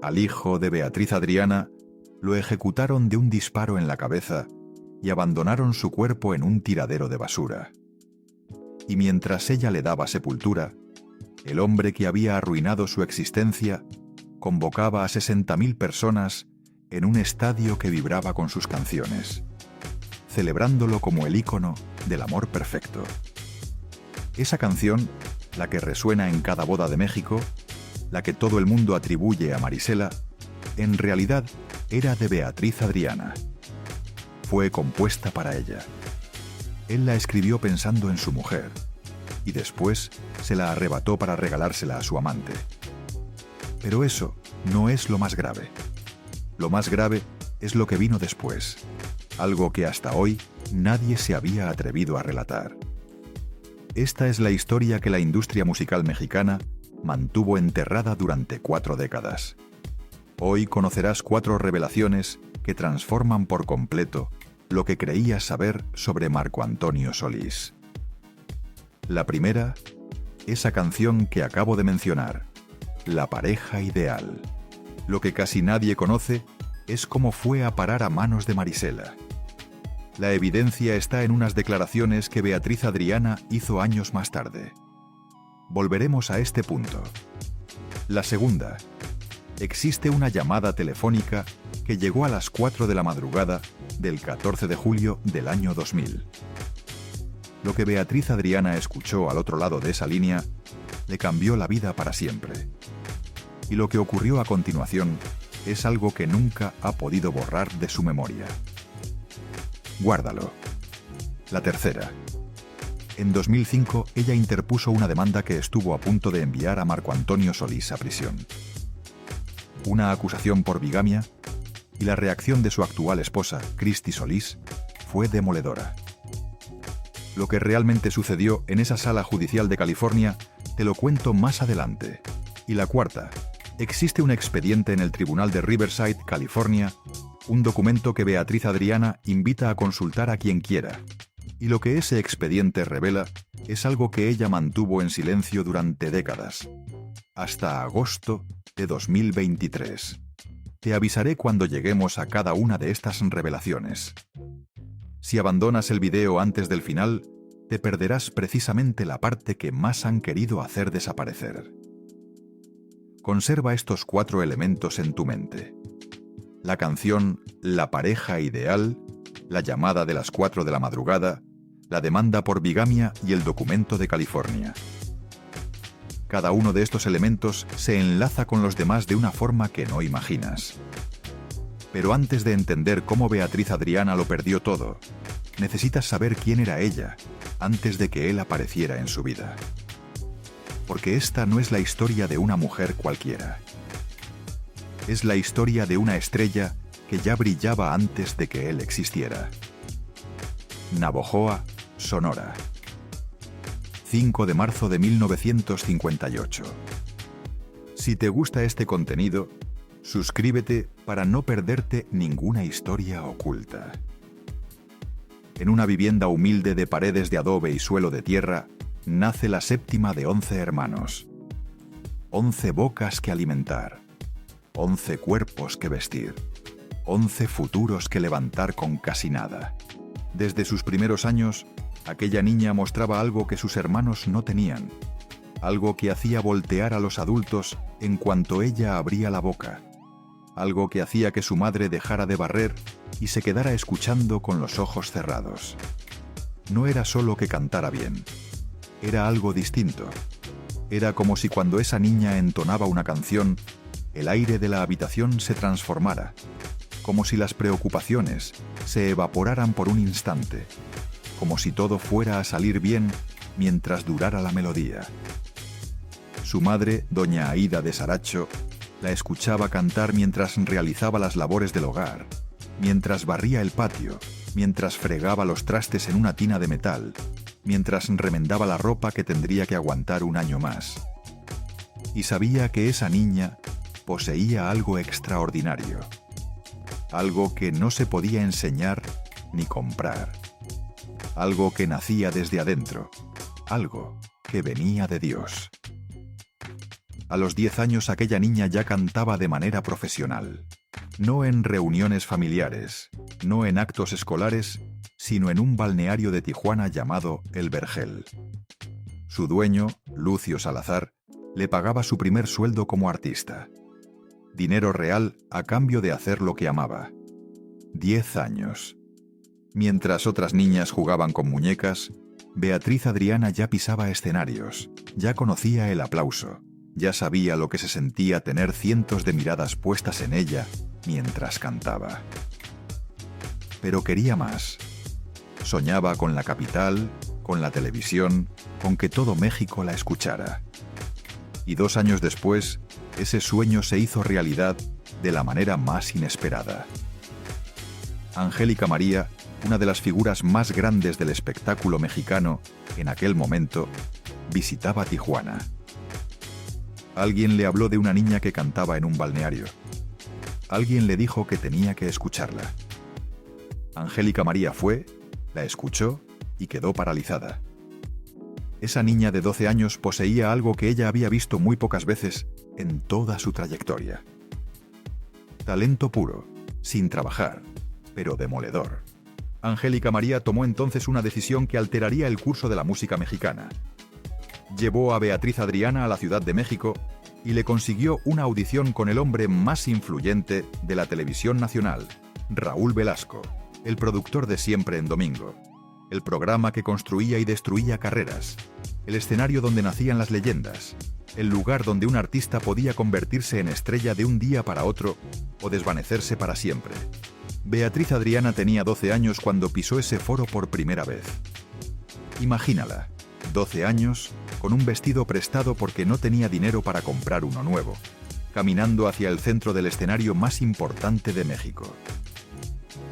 Al hijo de Beatriz Adriana lo ejecutaron de un disparo en la cabeza y abandonaron su cuerpo en un tiradero de basura. Y mientras ella le daba sepultura, el hombre que había arruinado su existencia convocaba a 60.000 personas en un estadio que vibraba con sus canciones, celebrándolo como el ícono del amor perfecto. Esa canción, la que resuena en cada boda de México, la que todo el mundo atribuye a Marisela, en realidad era de Beatriz Adriana. Fue compuesta para ella. Él la escribió pensando en su mujer, y después se la arrebató para regalársela a su amante. Pero eso no es lo más grave. Lo más grave es lo que vino después, algo que hasta hoy nadie se había atrevido a relatar. Esta es la historia que la industria musical mexicana mantuvo enterrada durante 4 décadas. Hoy conocerás 4 revelaciones que transforman por completo lo que creías saber sobre Marco Antonio Solís. La primera, esa canción que acabo de mencionar, La pareja ideal. Lo que casi nadie conoce es cómo fue a parar a manos de Marisela. La evidencia está en unas declaraciones que Beatriz Adriana hizo años más tarde. Volveremos a este punto. La segunda, existe una llamada telefónica que llegó a las 4 de la madrugada del 14 de julio del año 2000. Lo que Beatriz Adriana escuchó al otro lado de esa línea le cambió la vida para siempre. Y lo que ocurrió a continuación es algo que nunca ha podido borrar de su memoria. Guárdalo. La tercera. En 2005, ella interpuso una demanda que estuvo a punto de enviar a Marco Antonio Solís a prisión. Una acusación por bigamia, y la reacción de su actual esposa, Cristi Solís, fue demoledora. Lo que realmente sucedió en esa sala judicial de California te lo cuento más adelante. Y la cuarta, existe un expediente en el Tribunal de Riverside, California, un documento que Beatriz Adriana invita a consultar a quien quiera. Y lo que ese expediente revela es algo que ella mantuvo en silencio durante décadas, hasta agosto de 2023. Te avisaré cuando lleguemos a cada una de estas revelaciones. Si abandonas el video antes del final, te perderás precisamente la parte que más han querido hacer desaparecer. Conserva estos 4 elementos en tu mente. La canción La pareja ideal, la llamada de las 4 de la madrugada, la demanda por bigamia y el documento de California. Cada uno de estos elementos se enlaza con los demás de una forma que no imaginas. Pero antes de entender cómo Beatriz Adriana lo perdió todo, necesitas saber quién era ella antes de que él apareciera en su vida. Porque esta no es la historia de una mujer cualquiera. Es la historia de una estrella que ya brillaba antes de que él existiera. Navojoa, Sonora. 5 de marzo de 1958. Si te gusta este contenido, suscríbete para no perderte ninguna historia oculta. En una vivienda humilde de paredes de adobe y suelo de tierra, nace la séptima de 11 hermanos. 11 bocas que alimentar. 11 cuerpos que vestir. 11 futuros que levantar con casi nada. Desde sus primeros años, aquella niña mostraba algo que sus hermanos no tenían. Algo que hacía voltear a los adultos en cuanto ella abría la boca. Algo que hacía que su madre dejara de barrer y se quedara escuchando con los ojos cerrados. No era solo que cantara bien. Era algo distinto. Era como si cuando esa niña entonaba una canción, el aire de la habitación se transformara. Como si las preocupaciones se evaporaran por un instante. Como si todo fuera a salir bien mientras durara la melodía. Su madre, doña Aída de Saracho, la escuchaba cantar mientras realizaba las labores del hogar, mientras barría el patio, mientras fregaba los trastes en una tina de metal, mientras remendaba la ropa que tendría que aguantar un año más. Y sabía que esa niña poseía algo extraordinario, algo que no se podía enseñar ni comprar, algo que nacía desde adentro, algo que venía de Dios. A los 10 años aquella niña ya cantaba de manera profesional. No en reuniones familiares, no en actos escolares, sino en un balneario de Tijuana llamado El Vergel. Su dueño, Lucio Salazar, le pagaba su primer sueldo como artista. Dinero real a cambio de hacer lo que amaba. 10 años. Mientras otras niñas jugaban con muñecas, Beatriz Adriana ya pisaba escenarios, ya conocía el aplauso, ya sabía lo que se sentía tener cientos de miradas puestas en ella mientras cantaba. Pero quería más. Soñaba con la capital, con la televisión, con que todo México la escuchara. Y 2 años después, ese sueño se hizo realidad de la manera más inesperada. Angélica María, una de las figuras más grandes del espectáculo mexicano en aquel momento, visitaba Tijuana. Alguien le habló de una niña que cantaba en un balneario. Alguien le dijo que tenía que escucharla. Angélica María fue, la escuchó y quedó paralizada. Esa niña de 12 años poseía algo que ella había visto muy pocas veces en toda su trayectoria. Talento puro, sin trabajar, pero demoledor. Angélica María tomó entonces una decisión que alteraría el curso de la música mexicana. Llevó a Beatriz Adriana a la Ciudad de México y le consiguió una audición con el hombre más influyente de la televisión nacional, Raúl Velasco, el productor de Siempre en Domingo, el programa que construía y destruía carreras, el escenario donde nacían las leyendas, el lugar donde un artista podía convertirse en estrella de un día para otro o desvanecerse para siempre. Beatriz Adriana tenía 12 años cuando pisó ese foro por primera vez. Imagínala, 12 años, con un vestido prestado porque no tenía dinero para comprar uno nuevo, caminando hacia el centro del escenario más importante de México.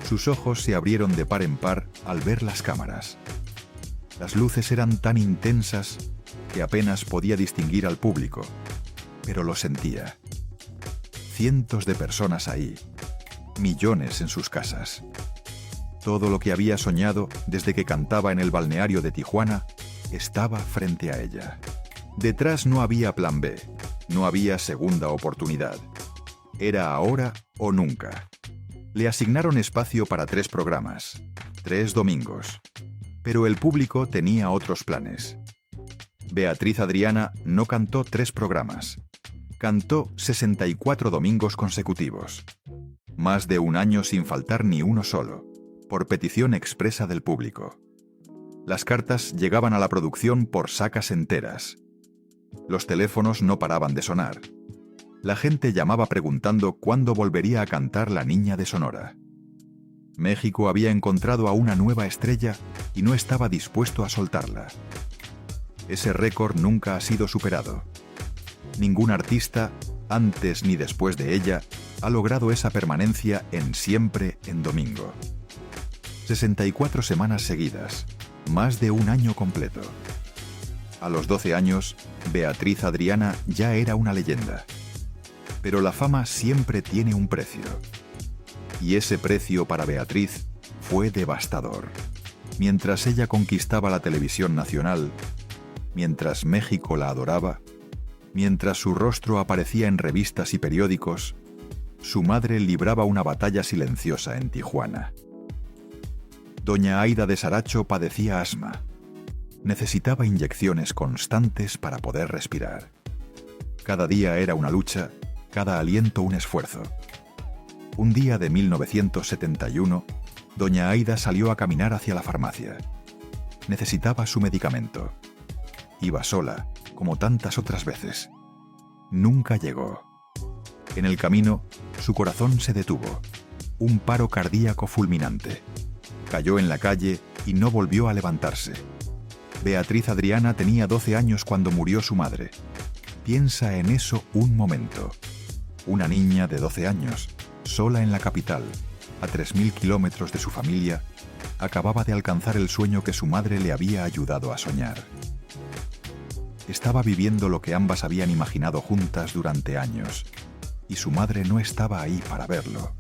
Sus ojos se abrieron de par en par al ver las cámaras. Las luces eran tan intensas que apenas podía distinguir al público, pero lo sentía. Cientos de personas ahí, millones en sus casas. Todo lo que había soñado desde que cantaba en el balneario de Tijuana estaba frente a ella. Detrás no había plan B, no había segunda oportunidad. Era ahora o nunca. Le asignaron espacio para 3 programas, 3 domingos. Pero el público tenía otros planes. Beatriz Adriana no cantó 3 programas. Cantó 64 domingos consecutivos. Más de un año sin faltar ni uno solo, por petición expresa del público. Las cartas llegaban a la producción por sacas enteras. Los teléfonos no paraban de sonar. La gente llamaba preguntando cuándo volvería a cantar la niña de Sonora. México había encontrado a una nueva estrella y no estaba dispuesto a soltarla. Ese récord nunca ha sido superado. Ningún artista, antes ni después de ella, ha logrado esa permanencia en Siempre en Domingo. 64 semanas seguidas, más de un año completo. A los 12 años, Beatriz Adriana ya era una leyenda. Pero la fama siempre tiene un precio. Y ese precio para Beatriz fue devastador. Mientras ella conquistaba la televisión nacional, mientras México la adoraba, mientras su rostro aparecía en revistas y periódicos, su madre libraba una batalla silenciosa en Tijuana. Doña Aida de Saracho padecía asma. Necesitaba inyecciones constantes para poder respirar. Cada día era una lucha, cada aliento un esfuerzo. Un día de 1971, doña Aida salió a caminar hacia la farmacia. Necesitaba su medicamento. Iba sola, como tantas otras veces. Nunca llegó. En el camino, su corazón se detuvo. Un paro cardíaco fulminante. Cayó en la calle y no volvió a levantarse. Beatriz Adriana tenía 12 años cuando murió su madre. Piensa en eso un momento. Una niña de 12 años, sola en la capital, a 3.000 kilómetros de su familia, acababa de alcanzar el sueño que su madre le había ayudado a soñar. Estaba viviendo lo que ambas habían imaginado juntas durante años, y su madre no estaba ahí para verlo.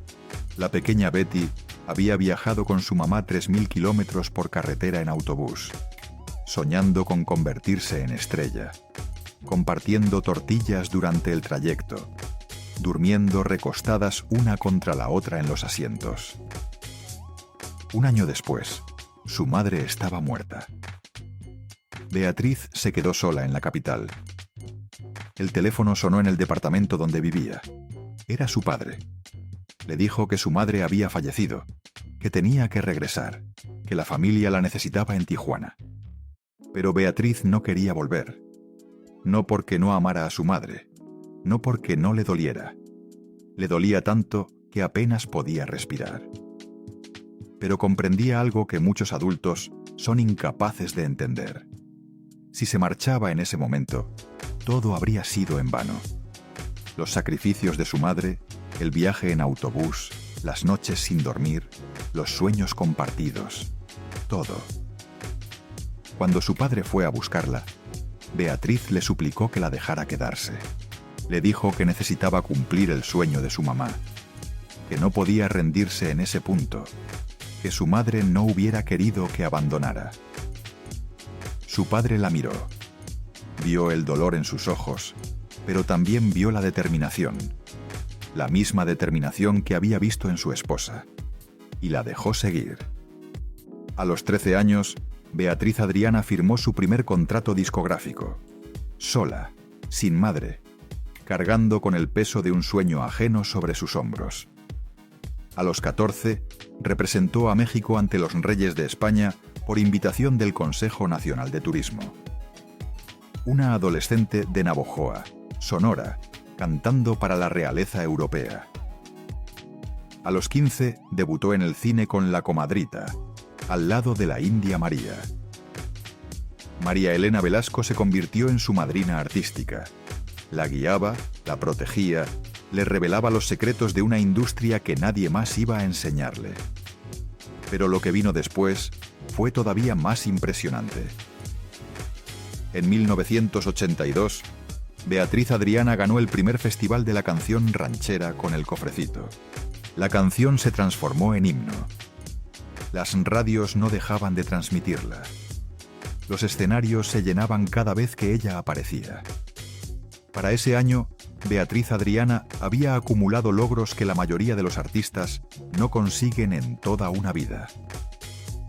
La pequeña Betty había viajado con su mamá 3.000 kilómetros por carretera en autobús, soñando con convertirse en estrella. compartiendo tortillas durante el trayecto, durmiendo recostadas una contra la otra en los asientos. Un año después, su madre estaba muerta. Beatriz se quedó sola en la capital. El teléfono sonó en el departamento donde vivía. Era su padre. Le dijo que su madre había fallecido, que tenía que regresar, que la familia la necesitaba en Tijuana. Pero Beatriz no quería volver. No porque no amara a su madre, no porque no le doliera. Le dolía tanto que apenas podía respirar. Pero comprendía algo que muchos adultos son incapaces de entender. Si se marchaba en ese momento, todo habría sido en vano. Los sacrificios de su madre, el viaje en autobús, las noches sin dormir, los sueños compartidos, todo. Cuando su padre fue a buscarla, Beatriz le suplicó que la dejara quedarse. Le dijo que necesitaba cumplir el sueño de su mamá, que no podía rendirse en ese punto, que su madre no hubiera querido que abandonara. Su padre la miró. Vio el dolor en sus ojos, pero también vio la determinación, la misma determinación que había visto en su esposa, y la dejó seguir. A los 13 años, Beatriz Adriana firmó su primer contrato discográfico, sola, sin madre, cargando con el peso de un sueño ajeno sobre sus hombros. A los 14, representó a México ante los Reyes de España por invitación del Consejo Nacional de Turismo. Una adolescente de Navojoa, Sonora, cantando para la realeza europea. A los 15, debutó en el cine con La Comadrita, al lado de la India María. María Elena Velasco se convirtió en su madrina artística. La guiaba, la protegía, le revelaba los secretos de una industria que nadie más iba a enseñarle. Pero lo que vino después fue todavía más impresionante. En 1982, Beatriz Adriana ganó el primer festival de la canción ranchera con El Cofrecito. La canción se transformó en himno. Las radios no dejaban de transmitirla. Los escenarios se llenaban cada vez que ella aparecía. Para ese año, Beatriz Adriana había acumulado logros que la mayoría de los artistas no consiguen en toda una vida.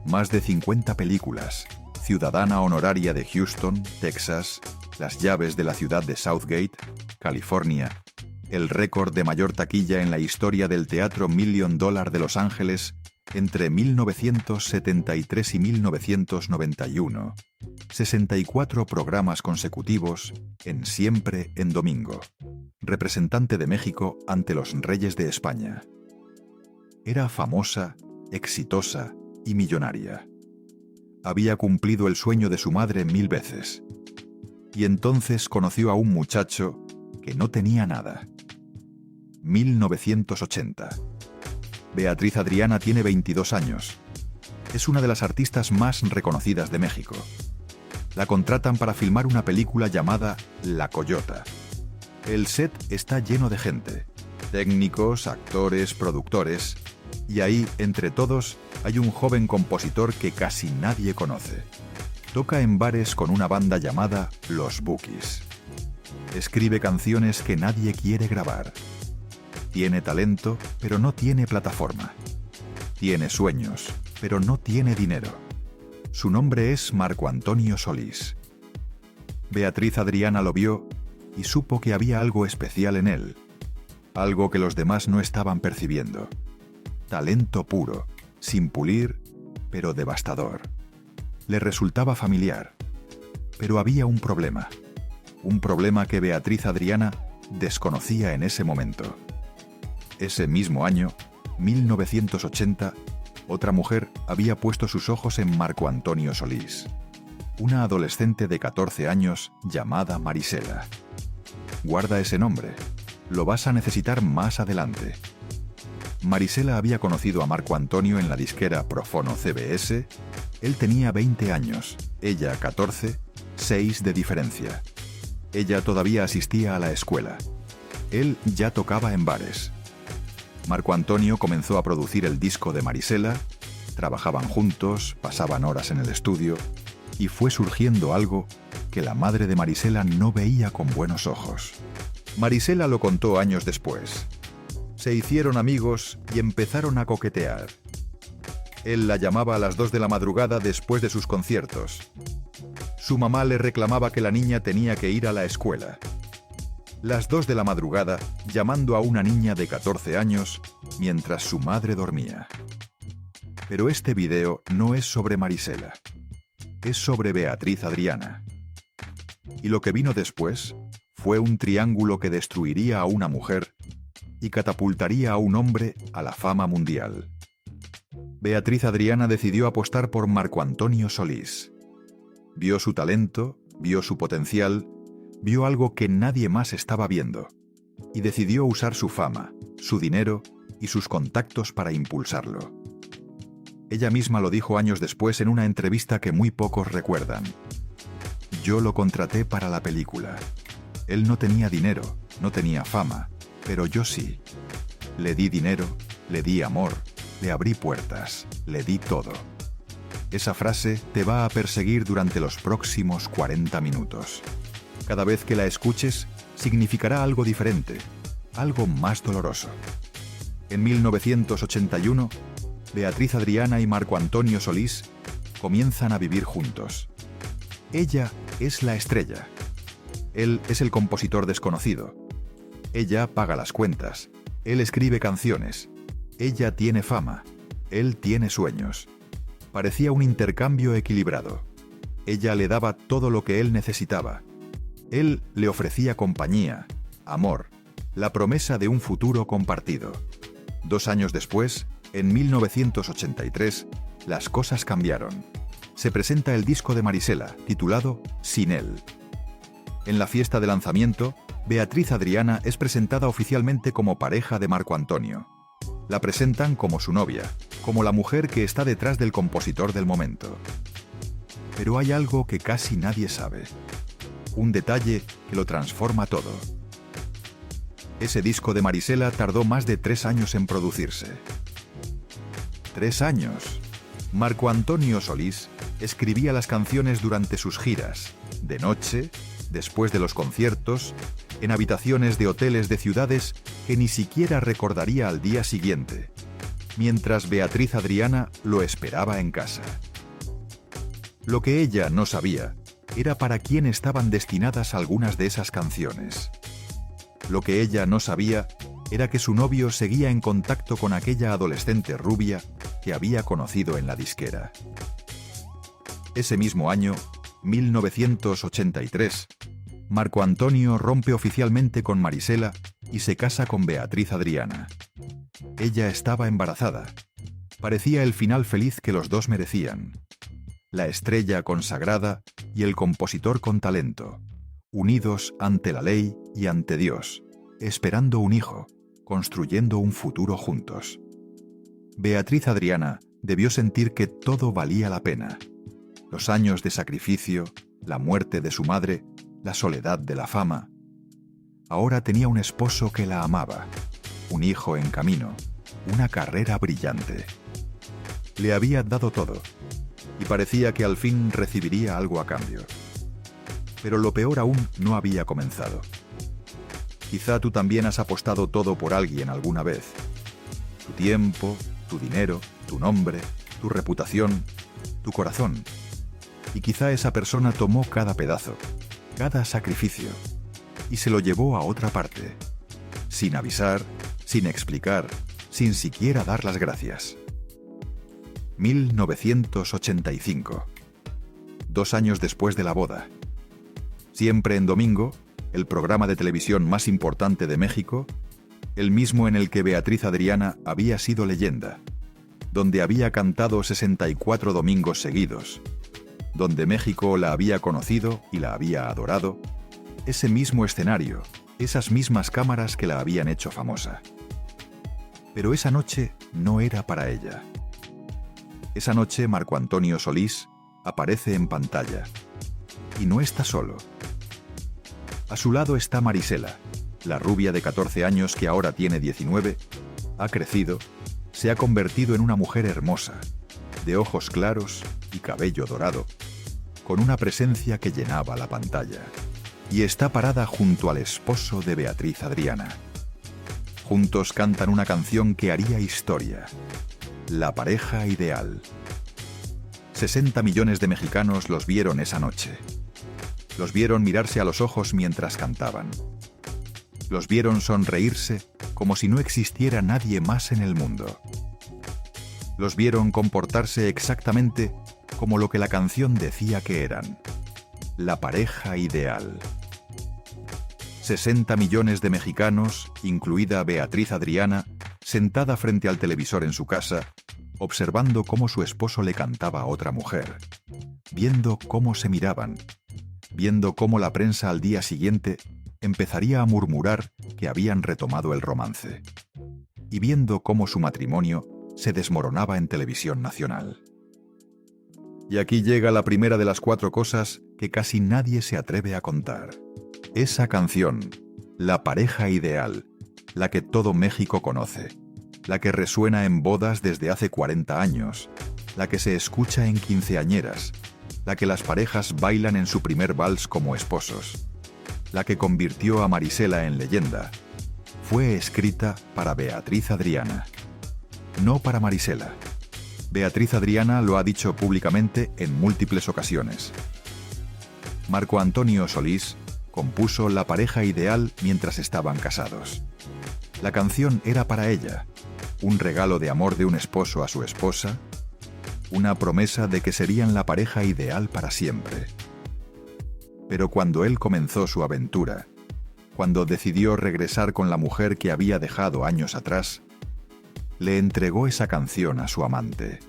Más de 50 películas, ciudadana honoraria de Houston, Texas, las llaves de la ciudad de Southgate, California, el récord de mayor taquilla en la historia del Teatro $1 Million de Los Ángeles entre 1973 y 1991, 64 programas consecutivos en Siempre en Domingo, representante de México ante los Reyes de España. Era famosa, exitosa y millonaria. Había cumplido el sueño de su madre 1000 veces. Y entonces conoció a un muchacho que no tenía nada. 1980. Beatriz Adriana tiene 22 años. Es una de las artistas más reconocidas de México. La contratan para filmar una película llamada La Coyota. El set está lleno de gente, técnicos, actores, productores, y ahí, entre todos, hay un joven compositor que casi nadie conoce. Toca en bares con una banda llamada Los Bukis. Escribe canciones que nadie quiere grabar. Tiene talento, pero no tiene plataforma. Tiene sueños, pero no tiene dinero. Su nombre es Marco Antonio Solís. Beatriz Adriana lo vio y supo que había algo especial en él, algo que los demás no estaban percibiendo. Talento puro, sin pulir, pero devastador. Le resultaba familiar, pero había un problema que Beatriz Adriana desconocía en ese momento. Ese mismo año, 1980, otra mujer había puesto sus ojos en Marco Antonio Solís, una adolescente de 14 años llamada Marisela. Guarda ese nombre, lo vas a necesitar más adelante. Marisela había conocido a Marco Antonio en la disquera Profono CBS. Él tenía 20 años, ella 14, 6 de diferencia. Ella todavía asistía a la escuela. Él ya tocaba en bares. Marco Antonio comenzó a producir el disco de Marisela, trabajaban juntos, pasaban horas en el estudio, y fue surgiendo algo que la madre de Marisela no veía con buenos ojos. Marisela lo contó años después. Se hicieron amigos y empezaron a coquetear. Él la llamaba a las 2 de la madrugada después de sus conciertos. Su mamá le reclamaba que la niña tenía que ir a la escuela. Las 2 de la madrugada, llamando a una niña de 14 años, mientras su madre dormía. Pero este video no es sobre Marisela. Es sobre Beatriz Adriana. Y lo que vino después fue un triángulo que destruiría a una mujer y catapultaría a un hombre a la fama mundial. Beatriz Adriana decidió apostar por Marco Antonio Solís. Vio su talento, vio su potencial, vio algo que nadie más estaba viendo, y decidió usar su fama, su dinero y sus contactos para impulsarlo. Ella misma lo dijo años después en una entrevista que muy pocos recuerdan. Yo lo contraté para la película. Él no tenía dinero, no tenía fama, pero yo sí. Le di dinero, le di amor, le abrí puertas, le di todo. Esa frase te va a perseguir durante los próximos 40 minutos. Cada vez que la escuches, significará algo diferente, algo más doloroso. En 1981, Beatriz Adriana y Marco Antonio Solís comienzan a vivir juntos. Ella es la estrella. Él es el compositor desconocido. Ella paga las cuentas. Él escribe canciones. Ella tiene fama. Él tiene sueños. Parecía un intercambio equilibrado. Ella le daba todo lo que él necesitaba. Él le ofrecía compañía, amor, la promesa de un futuro compartido. 2 años después, en 1983, las cosas cambiaron. Se presenta el disco de Marisela, titulado Sin él. En la fiesta de lanzamiento, Beatriz Adriana es presentada oficialmente como pareja de Marco Antonio. La presentan como su novia, como la mujer que está detrás del compositor del momento. Pero hay algo que casi nadie sabe. Un detalle que lo transforma todo. Ese disco de Marisela tardó más de 3 años en producirse. 3 años. Marco Antonio Solís escribía las canciones durante sus giras, de noche, después de los conciertos, en habitaciones de hoteles de ciudades que ni siquiera recordaría al día siguiente, mientras Beatriz Adriana lo esperaba en casa. Lo que ella no sabía era para quién estaban destinadas algunas de esas canciones. Lo que ella no sabía era que su novio seguía en contacto con aquella adolescente rubia que había conocido en la disquera. Ese mismo año, 1983, Marco Antonio rompe oficialmente con Marisela y se casa con Beatriz Adriana. Ella estaba embarazada. Parecía el final feliz que los dos merecían. La estrella consagrada y el compositor con talento, unidos ante la ley y ante Dios, esperando un hijo, construyendo un futuro juntos. Beatriz Adriana debió sentir que todo valía la pena. Los años de sacrificio, la muerte de su madre, la soledad de la fama. Ahora tenía un esposo que la amaba, un hijo en camino, una carrera brillante. Le había dado todo, y parecía que al fin recibiría algo a cambio. Pero lo peor aún no había comenzado. Quizá tú también has apostado todo por alguien alguna vez. Tu tiempo, tu dinero, tu nombre, tu reputación, tu corazón. Y quizá esa persona tomó cada pedazo, cada sacrificio, y se lo llevó a otra parte, sin avisar, sin explicar, sin siquiera dar las gracias. 1985. 2 años después de la boda. Siempre en domingo, el programa de televisión más importante de México, el mismo en el que Beatriz Adriana había sido leyenda, donde había cantado 64 domingos seguidos, donde México la había conocido y la había adorado, ese mismo escenario, esas mismas cámaras que la habían hecho famosa. Pero esa noche no era para ella. Esa noche Marco Antonio Solís aparece en pantalla. Y no está solo. A su lado está Marisela, la rubia de 14 años que ahora tiene 19, ha crecido, se ha convertido en una mujer hermosa, de ojos claros y cabello dorado, con una presencia que llenaba la pantalla, y está parada junto al esposo de Beatriz Adriana. Juntos cantan una canción que haría historia: La pareja ideal. 60 millones de mexicanos los vieron esa noche. Los vieron mirarse a los ojos mientras cantaban. Los vieron sonreírse como si no existiera nadie más en el mundo. Los vieron comportarse exactamente como lo que la canción decía que eran: la pareja ideal. 60 millones de mexicanos, incluida Beatriz Adriana, sentada frente al televisor en su casa, observando cómo su esposo le cantaba a otra mujer, viendo cómo se miraban, viendo cómo la prensa al día siguiente empezaría a murmurar que habían retomado el romance, y viendo cómo su matrimonio se desmoronaba en televisión nacional. Y aquí llega la primera de las 4 cosas que casi nadie se atreve a contar. Esa canción, La pareja ideal, la que todo México conoce, la que resuena en bodas desde hace 40 años, la que se escucha en quinceañeras, la que las parejas bailan en su primer vals como esposos, la que convirtió a Marisela en leyenda, fue escrita para Beatriz Adriana, no para Marisela. Beatriz Adriana lo ha dicho públicamente en múltiples ocasiones. Marco Antonio Solís compuso La pareja ideal mientras estaban casados. La canción era para ella, un regalo de amor de un esposo a su esposa, una promesa de que serían la pareja ideal para siempre. Pero cuando él comenzó su aventura, cuando decidió regresar con la mujer que había dejado años atrás, le entregó esa canción a su amante.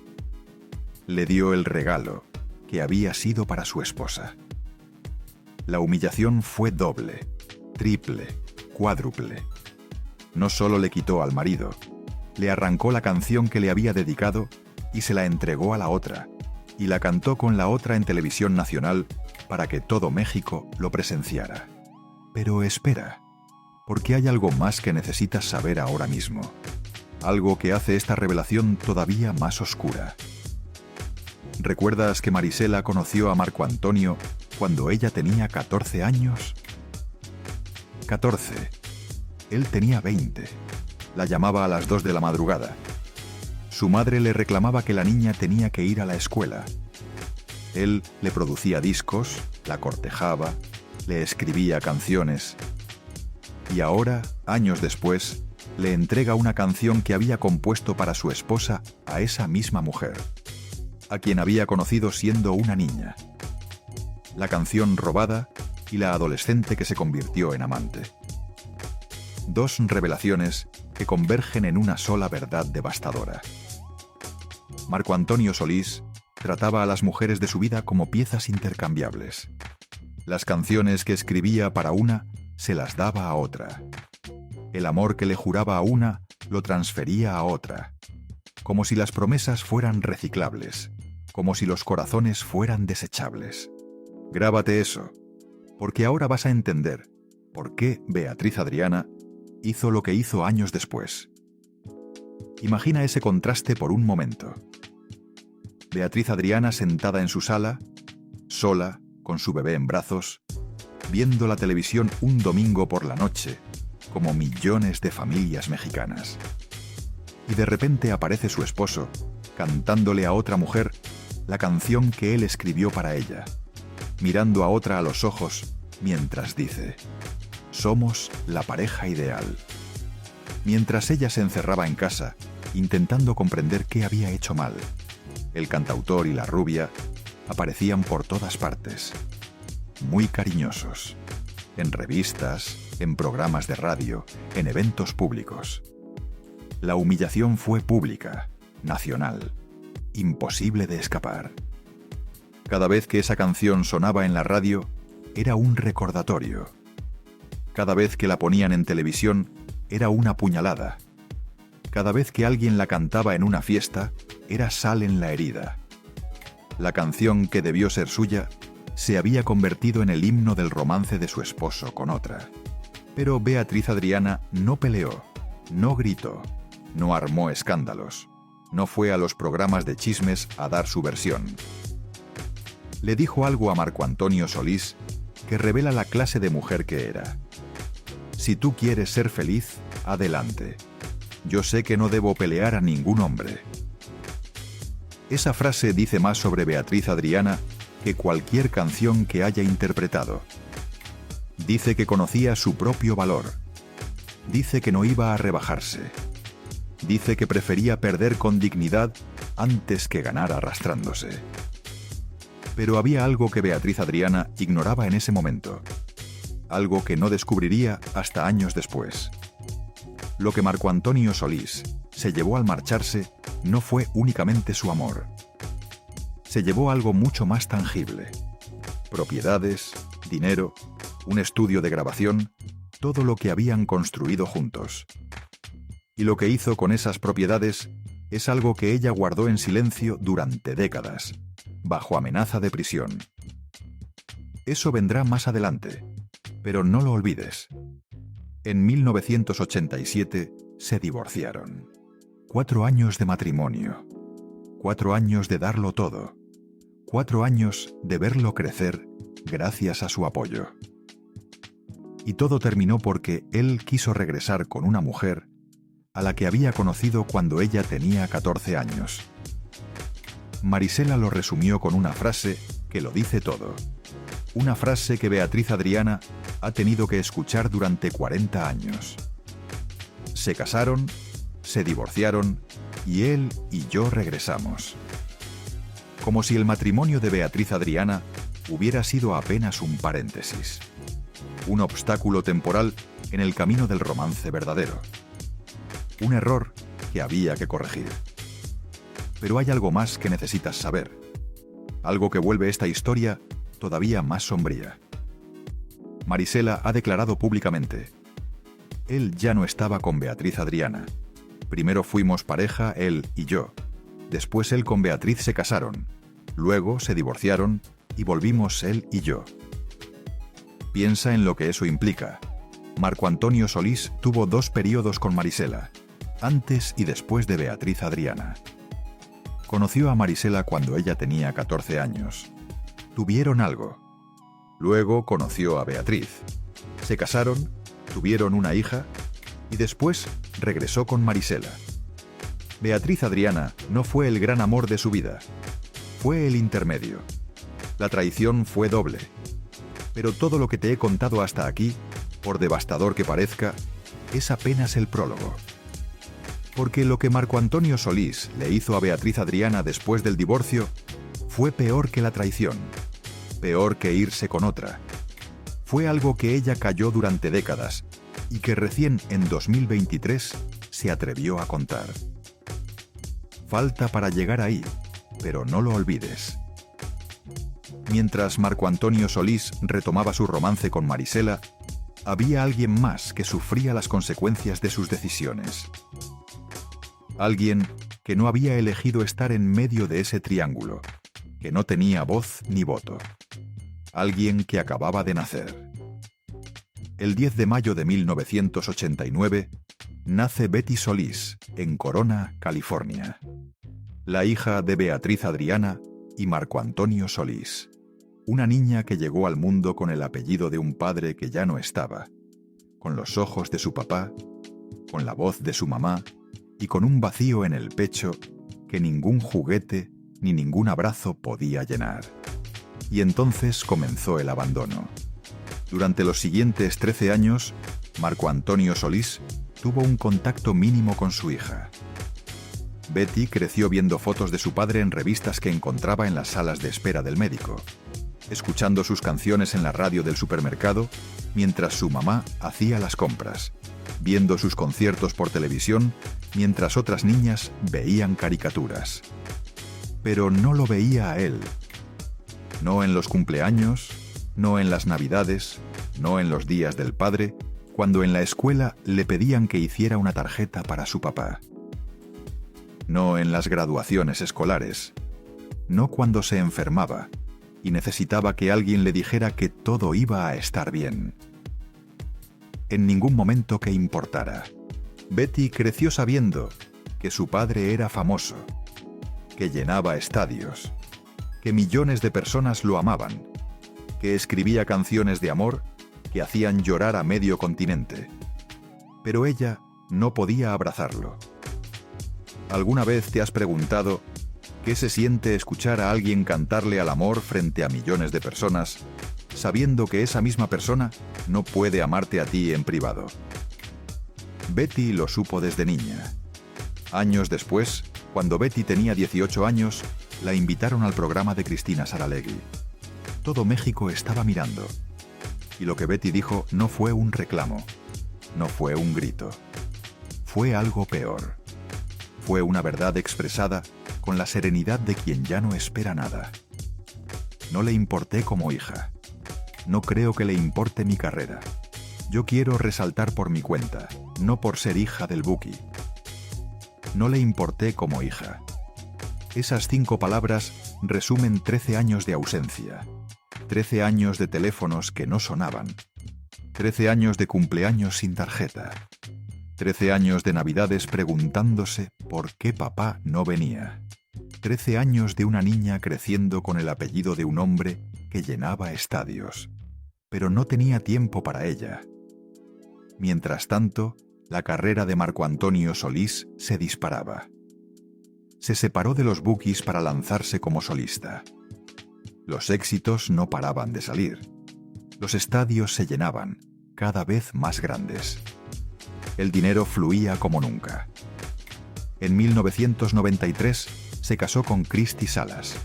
Le dio el regalo que había sido para su esposa. La humillación fue doble, triple, cuádruple. No solo le quitó al marido, le arrancó la canción que le había dedicado y se la entregó a la otra, y la cantó con la otra en televisión nacional para que todo México lo presenciara. Pero espera, porque hay algo más que necesitas saber ahora mismo. Algo que hace esta revelación todavía más oscura. ¿Recuerdas que Marisela conoció a Marco Antonio cuando ella tenía 14 años? 14. Él tenía 20. La llamaba a las 2 de la madrugada. Su madre le reclamaba que la niña tenía que ir a la escuela. Él le producía discos, la cortejaba, le escribía canciones. Y ahora, años después, le entrega una canción que había compuesto para su esposa a esa misma mujer, a quien había conocido siendo una niña. La canción robada y la adolescente que se convirtió en amante. 2 revelaciones que convergen en una sola verdad devastadora. Marco Antonio Solís trataba a las mujeres de su vida como piezas intercambiables. Las canciones que escribía para una se las daba a otra. El amor que le juraba a una lo transfería a otra. Como si las promesas fueran reciclables, como si los corazones fueran desechables. Grábate eso, porque ahora vas a entender por qué Beatriz Adriana hizo lo que hizo años después. Imagina ese contraste por un momento. Beatriz Adriana sentada en su sala, sola, con su bebé en brazos, viendo la televisión un domingo por la noche, como millones de familias mexicanas. Y de repente aparece su esposo, cantándole a otra mujer la canción que él escribió para ella, mirando a otra a los ojos mientras dice: somos la pareja ideal. Mientras ella se encerraba en casa, intentando comprender qué había hecho mal, el cantautor y la rubia aparecían por todas partes, muy cariñosos, en revistas, en programas de radio, en eventos públicos. La humillación fue pública, nacional, imposible de escapar. Cada vez que esa canción sonaba en la radio, era un recordatorio. Cada vez que la ponían en televisión, era una puñalada. Cada vez que alguien la cantaba en una fiesta, era sal en la herida. La canción que debió ser suya se había convertido en el himno del romance de su esposo con otra. Pero Beatriz Adriana no peleó, no gritó, no armó escándalos, no fue a los programas de chismes a dar su versión. le dijo algo a Marco Antonio Solís que revela la clase de mujer que era. Si tú quieres ser feliz, adelante. Yo sé que no debo pelear a ningún hombre. Esa frase dice más sobre Beatriz Adriana que cualquier canción que haya interpretado. Dice que conocía su propio valor. Dice que no iba a rebajarse. Dice que prefería perder con dignidad antes que ganar arrastrándose. Pero había algo que Beatriz Adriana ignoraba en ese momento. Algo que no descubriría hasta años después. Lo que Marco Antonio Solís se llevó al marcharse no fue únicamente su amor. Se llevó algo mucho más tangible. Propiedades, dinero, un estudio de grabación, todo lo que habían construido juntos. Y lo que hizo con esas propiedades es algo que ella guardó en silencio durante décadas, bajo amenaza de prisión. Eso vendrá más adelante, pero no lo olvides. En 1987 se divorciaron. 4 años de matrimonio. 4 años de darlo todo. 4 años de verlo crecer gracias a su apoyo. Y todo terminó porque él quiso regresar con una mujer a la que había conocido cuando ella tenía 14 años. Marisela lo resumió con una frase que lo dice todo. Una frase que Beatriz Adriana ha tenido que escuchar durante 40 años. Se casaron, se divorciaron y él y yo regresamos. Como si el matrimonio de Beatriz Adriana hubiera sido apenas un paréntesis. Un obstáculo temporal en el camino del romance verdadero. Un error que había que corregir. Pero hay algo más que necesitas saber. Algo que vuelve esta historia todavía más sombría. Marisela ha declarado públicamente: él ya no estaba con Beatriz Adriana. Primero fuimos pareja él y yo. Después él con Beatriz se casaron. Luego se divorciaron y volvimos él y yo. Piensa en lo que eso implica. Marco Antonio Solís tuvo 2 periodos con Marisela, antes y después de Beatriz Adriana. Conoció a Marisela cuando ella tenía 14 años. Tuvieron algo. Luego conoció a Beatriz. Se casaron, tuvieron una hija y después regresó con Marisela. Beatriz Adriana no fue el gran amor de su vida. Fue el intermedio. La traición fue doble. Pero todo lo que te he contado hasta aquí, por devastador que parezca, es apenas el prólogo. Porque lo que Marco Antonio Solís le hizo a Beatriz Adriana después del divorcio fue peor que la traición, peor que irse con otra. Fue algo que ella cayó durante décadas y que recién en 2023 se atrevió a contar. Falta para llegar ahí, pero no lo olvides. Mientras Marco Antonio Solís retomaba su romance con Marisela, había alguien más que sufría las consecuencias de sus decisiones. Alguien que no había elegido estar en medio de ese triángulo, que no tenía voz ni voto. Alguien que acababa de nacer. El 10 de mayo de 1989, nace Betty Solís, en Corona, California. La hija de Beatriz Adriana y Marco Antonio Solís. Una niña que llegó al mundo con el apellido de un padre que ya no estaba, con los ojos de su papá, con la voz de su mamá y con un vacío en el pecho que ningún juguete ni ningún abrazo podía llenar. Y entonces comenzó el abandono. Durante los siguientes 13 años, Marco Antonio Solís tuvo un contacto mínimo con su hija. Betty creció viendo fotos de su padre en revistas que encontraba en las salas de espera del médico, escuchando sus canciones en la radio del supermercado mientras su mamá hacía las compras, viendo sus conciertos por televisión mientras otras niñas veían caricaturas. Pero no lo veía a él. No en los cumpleaños, no en las navidades, no en los días del padre, cuando en la escuela le pedían que hiciera una tarjeta para su papá. No en las graduaciones escolares, no cuando se enfermaba y necesitaba que alguien le dijera que todo iba a estar bien. En ningún momento que importara. Betty creció sabiendo que su padre era famoso, que llenaba estadios, que millones de personas lo amaban, que escribía canciones de amor que hacían llorar a medio continente. Pero ella no podía abrazarlo. ¿Alguna vez te has preguntado qué se siente escuchar a alguien cantarle al amor frente a millones de personas, sabiendo que esa misma persona no puede amarte a ti en privado? Betty lo supo desde niña. Años después, cuando Betty tenía 18 años, la invitaron al programa de Cristina Saralegui. Todo México estaba mirando. Y lo que Betty dijo no fue un reclamo, no fue un grito. Fue algo peor. Fue una verdad expresada con la serenidad de quien ya no espera nada. No le importé como hija. No creo que le importe mi carrera. Yo quiero resaltar por mi cuenta, no por ser hija del Buki. No le importé como hija. Esas 5 palabras resumen 13 años de ausencia, 13 años de teléfonos que no sonaban, 13 años de cumpleaños sin tarjeta, 13 años de navidades preguntándose por qué papá no venía, 13 años de una niña creciendo con el apellido de un hombre que llenaba estadios, pero no tenía tiempo para ella. Mientras tanto, la carrera de Marco Antonio Solís se disparaba. Se separó de los Bukis para lanzarse como solista. Los éxitos no paraban de salir. Los estadios se llenaban, cada vez más grandes. El dinero fluía como nunca. En 1993 se casó con Christy Salas,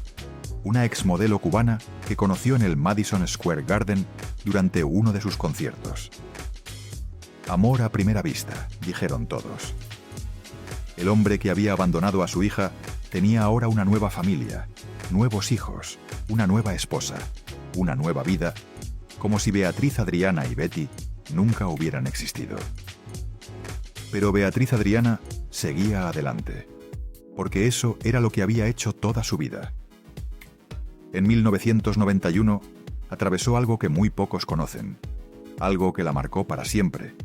una exmodelo cubana que conoció en el Madison Square Garden durante uno de sus conciertos. Amor a primera vista, dijeron todos. El hombre que había abandonado a su hija tenía ahora una nueva familia, nuevos hijos, una nueva esposa, una nueva vida, como si Beatriz Adriana y Betty nunca hubieran existido. Pero Beatriz Adriana seguía adelante, porque eso era lo que había hecho toda su vida. En 1991 atravesó algo que muy pocos conocen, algo que la marcó para siempre,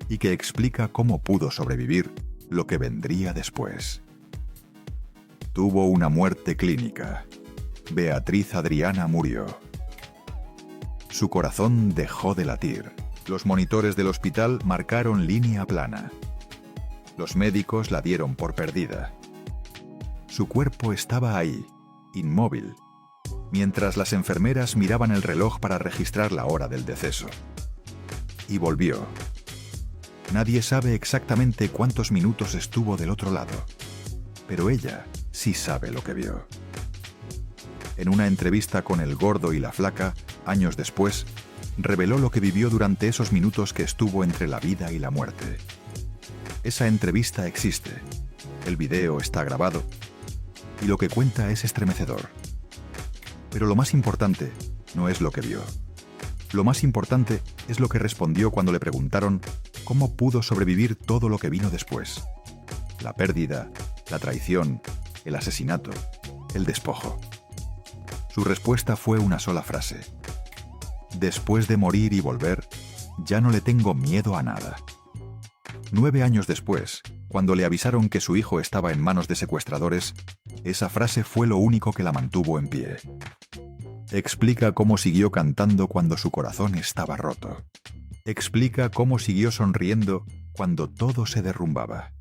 y que explica cómo pudo sobrevivir lo que vendría después. Tuvo una muerte clínica. Beatriz Adriana murió. Su corazón dejó de latir. Los monitores del hospital marcaron línea plana. Los médicos la dieron por perdida. Su cuerpo estaba ahí, inmóvil, mientras las enfermeras miraban el reloj para registrar la hora del deceso. Y volvió. Nadie sabe exactamente cuántos minutos estuvo del otro lado, pero ella sí sabe lo que vio. En una entrevista con El Gordo y la Flaca, años después, reveló lo que vivió durante esos minutos que estuvo entre la vida y la muerte. Esa entrevista existe, el video está grabado, y lo que cuenta es estremecedor. Pero lo más importante no es lo que vio. Lo más importante es lo que respondió cuando le preguntaron cómo pudo sobrevivir todo lo que vino después. La pérdida, la traición, el asesinato, el despojo. Su respuesta fue una sola frase. Después de morir y volver, ya no le tengo miedo a nada. 9 años después, cuando le avisaron que su hijo estaba en manos de secuestradores, esa frase fue lo único que la mantuvo en pie. Explica cómo siguió cantando cuando su corazón estaba roto. Explica cómo siguió sonriendo cuando todo se derrumbaba.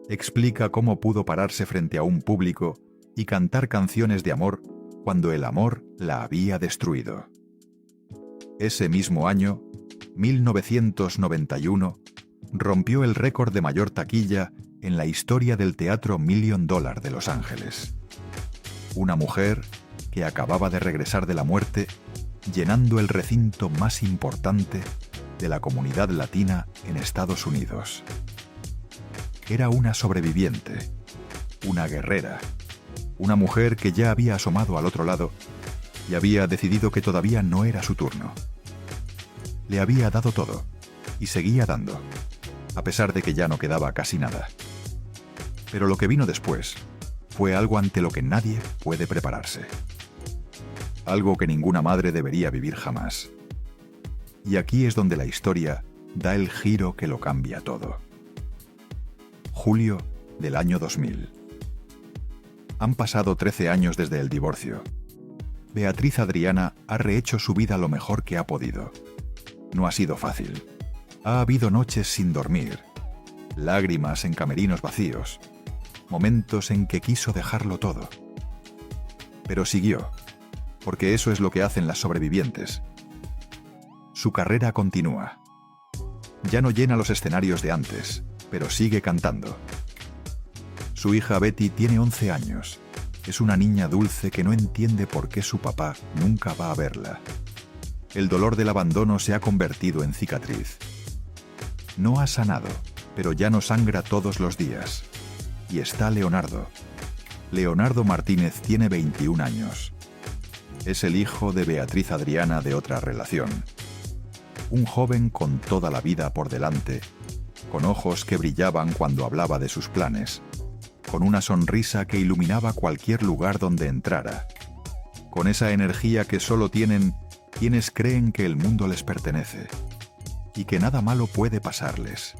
Explica cómo pudo pararse frente a un público y cantar canciones de amor cuando el amor la había destruido. Ese mismo año, 1991, rompió el récord de mayor taquilla en la historia del Teatro $1 Million de Los Ángeles. Una mujer que acababa de regresar de la muerte, llenando el recinto más importante de la comunidad latina en Estados Unidos. Era una sobreviviente, una guerrera, una mujer que ya había asomado al otro lado y había decidido que todavía no era su turno. Le había dado todo, y seguía dando, a pesar de que ya no quedaba casi nada. Pero lo que vino después fue algo ante lo que nadie puede prepararse. Algo que ninguna madre debería vivir jamás. Y aquí es donde la historia da el giro que lo cambia todo. Julio del año 2000. Han pasado 13 años desde el divorcio. Beatriz Adriana ha rehecho su vida lo mejor que ha podido. No ha sido fácil. Ha habido noches sin dormir, lágrimas en camerinos vacíos, momentos en que quiso dejarlo todo. Pero siguió, porque eso es lo que hacen las sobrevivientes. Su carrera continúa. Ya no llena los escenarios de antes, pero sigue cantando. Su hija Betty tiene 11 años. Es una niña dulce que no entiende por qué su papá nunca va a verla. El dolor del abandono se ha convertido en cicatriz. No ha sanado, pero ya no sangra todos los días. Y está Leonardo. Leonardo Martínez tiene 21 años. Es el hijo de Beatriz Adriana de otra relación. Un joven con toda la vida por delante, con ojos que brillaban cuando hablaba de sus planes, con una sonrisa que iluminaba cualquier lugar donde entrara, con esa energía que solo tienen quienes creen que el mundo les pertenece y que nada malo puede pasarles.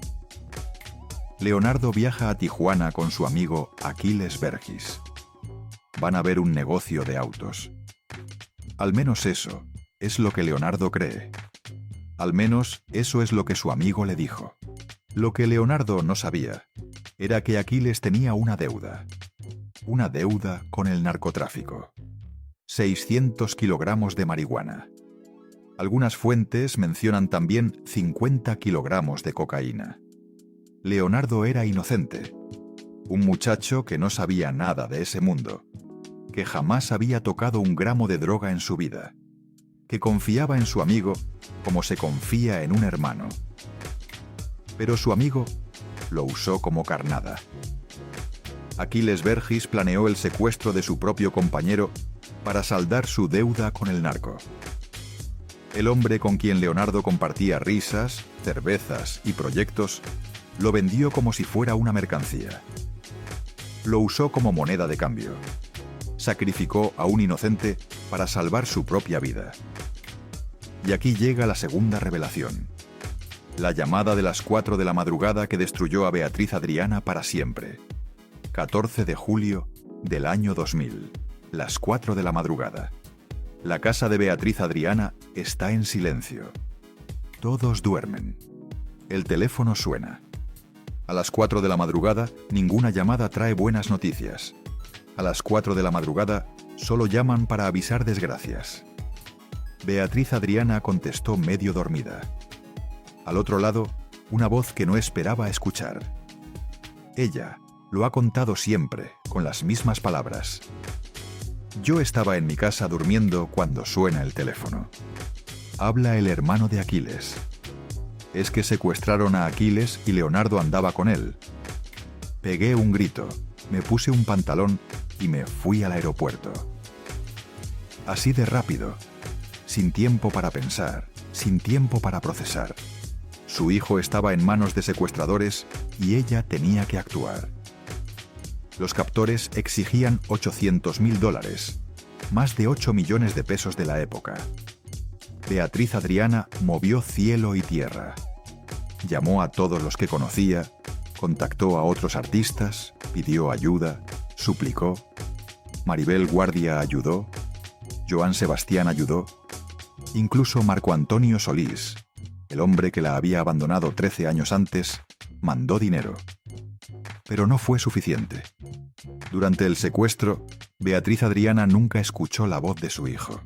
Leonardo viaja a Tijuana con su amigo Aquiles Vergis. Van a ver un negocio de autos. Al menos eso es lo que Leonardo cree. Al menos eso es lo que su amigo le dijo. Lo que Leonardo no sabía era que Aquiles tenía una deuda con el narcotráfico. 600 kilogramos de marihuana. Algunas fuentes mencionan también 50 kilogramos de cocaína. Leonardo era inocente, un muchacho que no sabía nada de ese mundo, que jamás había tocado un gramo de droga en su vida, que confiaba en su amigo como se confía en un hermano. Pero su amigo lo usó como carnada. Aquiles Vergis planeó el secuestro de su propio compañero para saldar su deuda con el narco. El hombre con quien Leonardo compartía risas, cervezas y proyectos, lo vendió como si fuera una mercancía. Lo usó como moneda de cambio. Sacrificó a un inocente para salvar su propia vida. Y aquí llega la segunda revelación. La llamada de las 4 de la madrugada que destruyó a Beatriz Adriana para siempre. 14 de julio del año 2000. Las 4 de la madrugada. La casa de Beatriz Adriana está en silencio. Todos duermen. El teléfono suena. A las 4 de la madrugada, ninguna llamada trae buenas noticias. A las 4 de la madrugada, solo llaman para avisar desgracias. Beatriz Adriana contestó medio dormida. Al otro lado, una voz que no esperaba escuchar. Ella lo ha contado siempre, con las mismas palabras. Yo estaba en mi casa durmiendo cuando suena el teléfono. Habla el hermano de Aquiles. Es que secuestraron a Aquiles y Leonardo andaba con él. Pegué un grito, me puse un pantalón y me fui al aeropuerto. Así de rápido, sin tiempo para pensar, sin tiempo para procesar. Su hijo estaba en manos de secuestradores y ella tenía que actuar. Los captores exigían $800.000, más de 8 millones de pesos de la época. Beatriz Adriana movió cielo y tierra. Llamó a todos los que conocía, contactó a otros artistas, pidió ayuda, suplicó. Maribel Guardia ayudó, Joan Sebastián ayudó, incluso Marco Antonio Solís, el hombre que la había abandonado 13 años antes, mandó dinero. Pero no fue suficiente. Durante el secuestro, Beatriz Adriana nunca escuchó la voz de su hijo.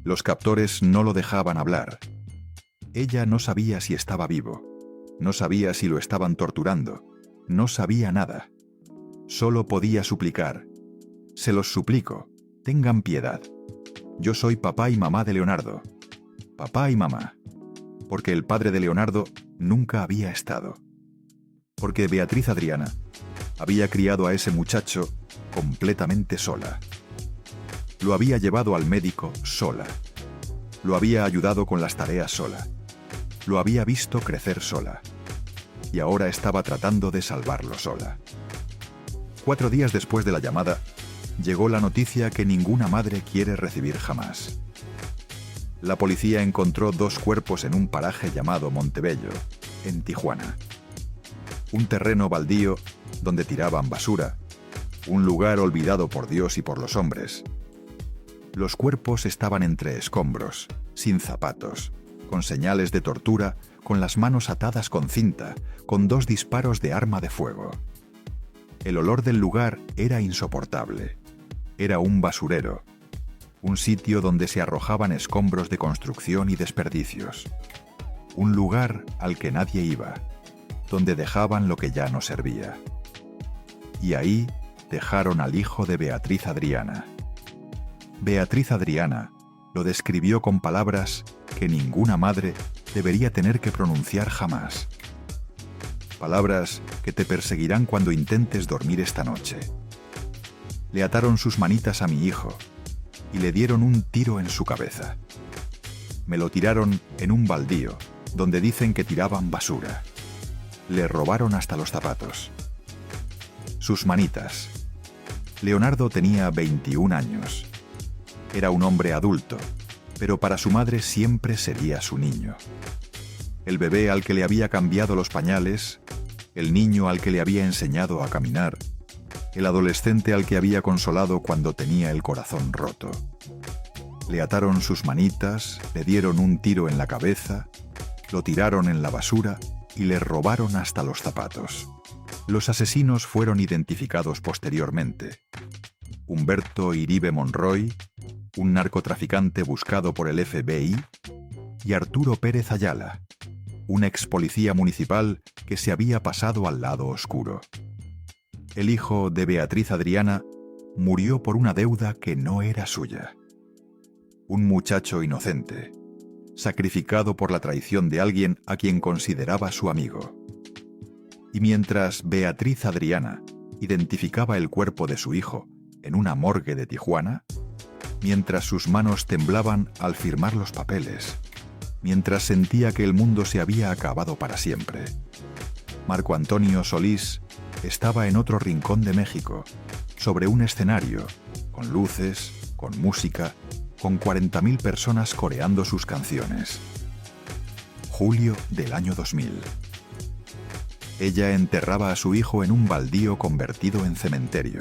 Los captores no lo dejaban hablar. Ella no sabía si estaba vivo, no sabía si lo estaban torturando, no sabía nada. Solo podía suplicar. Se los suplico, tengan piedad. Yo soy papá y mamá de Leonardo. Papá y mamá. Porque el padre de Leonardo nunca había estado. Porque Beatriz Adriana había criado a ese muchacho completamente sola. Lo había llevado al médico sola. Lo había ayudado con las tareas sola. Lo había visto crecer sola. Y ahora estaba tratando de salvarlo sola. 4 días después de la llamada, llegó la noticia que ninguna madre quiere recibir jamás. La policía encontró 2 cuerpos en un paraje llamado Montebello, en Tijuana. Un terreno baldío donde tiraban basura, un lugar olvidado por Dios y por los hombres. Los cuerpos estaban entre escombros, sin zapatos, con señales de tortura, con las manos atadas con cinta, con 2 disparos de arma de fuego. El olor del lugar era insoportable. Era un basurero, un sitio donde se arrojaban escombros de construcción y desperdicios. Un lugar al que nadie iba, donde dejaban lo que ya no servía. Y ahí dejaron al hijo de Beatriz Adriana. Beatriz Adriana lo describió con palabras que ninguna madre debería tener que pronunciar jamás. Palabras que te perseguirán cuando intentes dormir esta noche. Le ataron sus manitas a mi hijo y le dieron un tiro en su cabeza. Me lo tiraron en un baldío, donde dicen que tiraban basura. Le robaron hasta los zapatos. Sus manitas. Leonardo tenía 21 años. Era un hombre adulto, pero para su madre siempre sería su niño. El bebé al que le había cambiado los pañales, el niño al que le había enseñado a caminar, el adolescente al que había consolado cuando tenía el corazón roto. Le ataron sus manitas, le dieron un tiro en la cabeza, lo tiraron en la basura y le robaron hasta los zapatos. Los asesinos fueron identificados posteriormente. Humberto Iribe Monroy, un narcotraficante buscado por el FBI, y Arturo Pérez Ayala, un ex policía municipal que se había pasado al lado oscuro. El hijo de Beatriz Adriana murió por una deuda que no era suya. Un muchacho inocente, sacrificado por la traición de alguien a quien consideraba su amigo. Y mientras Beatriz Adriana identificaba el cuerpo de su hijo en una morgue de Tijuana, mientras sus manos temblaban al firmar los papeles, mientras sentía que el mundo se había acabado para siempre, Marco Antonio Solís estaba en otro rincón de México, sobre un escenario, con luces, con música, con 40.000 personas coreando sus canciones. Julio del año 2000. Ella enterraba a su hijo en un baldío convertido en cementerio.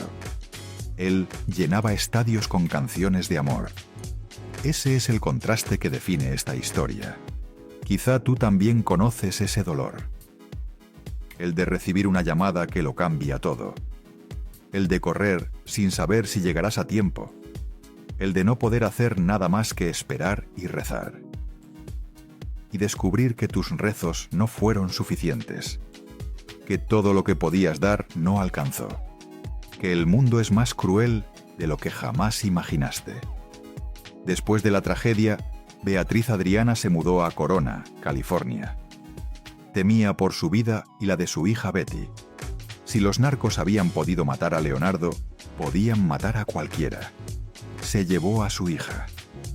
Él llenaba estadios con canciones de amor. Ese es el contraste que define esta historia. Quizá tú también conoces ese dolor. El de recibir una llamada que lo cambia todo. El de correr sin saber si llegarás a tiempo. El de no poder hacer nada más que esperar y rezar. Y descubrir que tus rezos no fueron suficientes. Que todo lo que podías dar no alcanzó. Que el mundo es más cruel de lo que jamás imaginaste. Después de la tragedia, Beatriz Adriana se mudó a Corona, California. Temía por su vida y la de su hija Betty. Si los narcos habían podido matar a Leonardo, podían matar a cualquiera. Se llevó a su hija.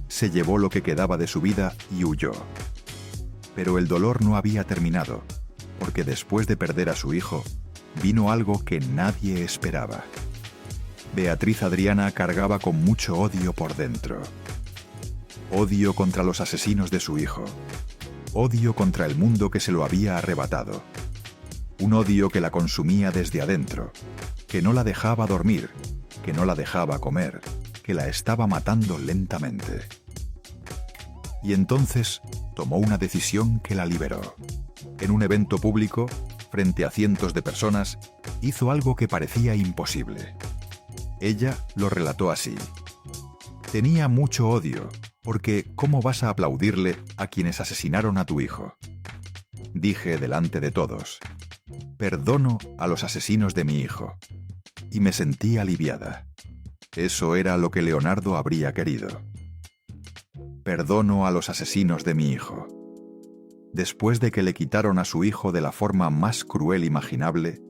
Se llevó lo que quedaba de su vida y huyó. Pero el dolor no había terminado, porque después de perder a su hijo, vino algo que nadie esperaba. Beatriz Adriana cargaba con mucho odio por dentro. Odio contra los asesinos de su hijo. Odio contra el mundo que se lo había arrebatado. Un odio que la consumía desde adentro, que no la dejaba dormir, que no la dejaba comer, que la estaba matando lentamente. Y entonces tomó una decisión que la liberó. En un evento público, frente a cientos de personas, hizo algo que parecía imposible. Ella lo relató así. Tenía mucho odio, porque ¿cómo vas a aplaudirle a quienes asesinaron a tu hijo? Dije delante de todos, perdono a los asesinos de mi hijo. Y me sentí aliviada. Eso era lo que Leonardo habría querido. Perdono a los asesinos de mi hijo. Después de que le quitaron a su hijo de la forma más cruel imaginable,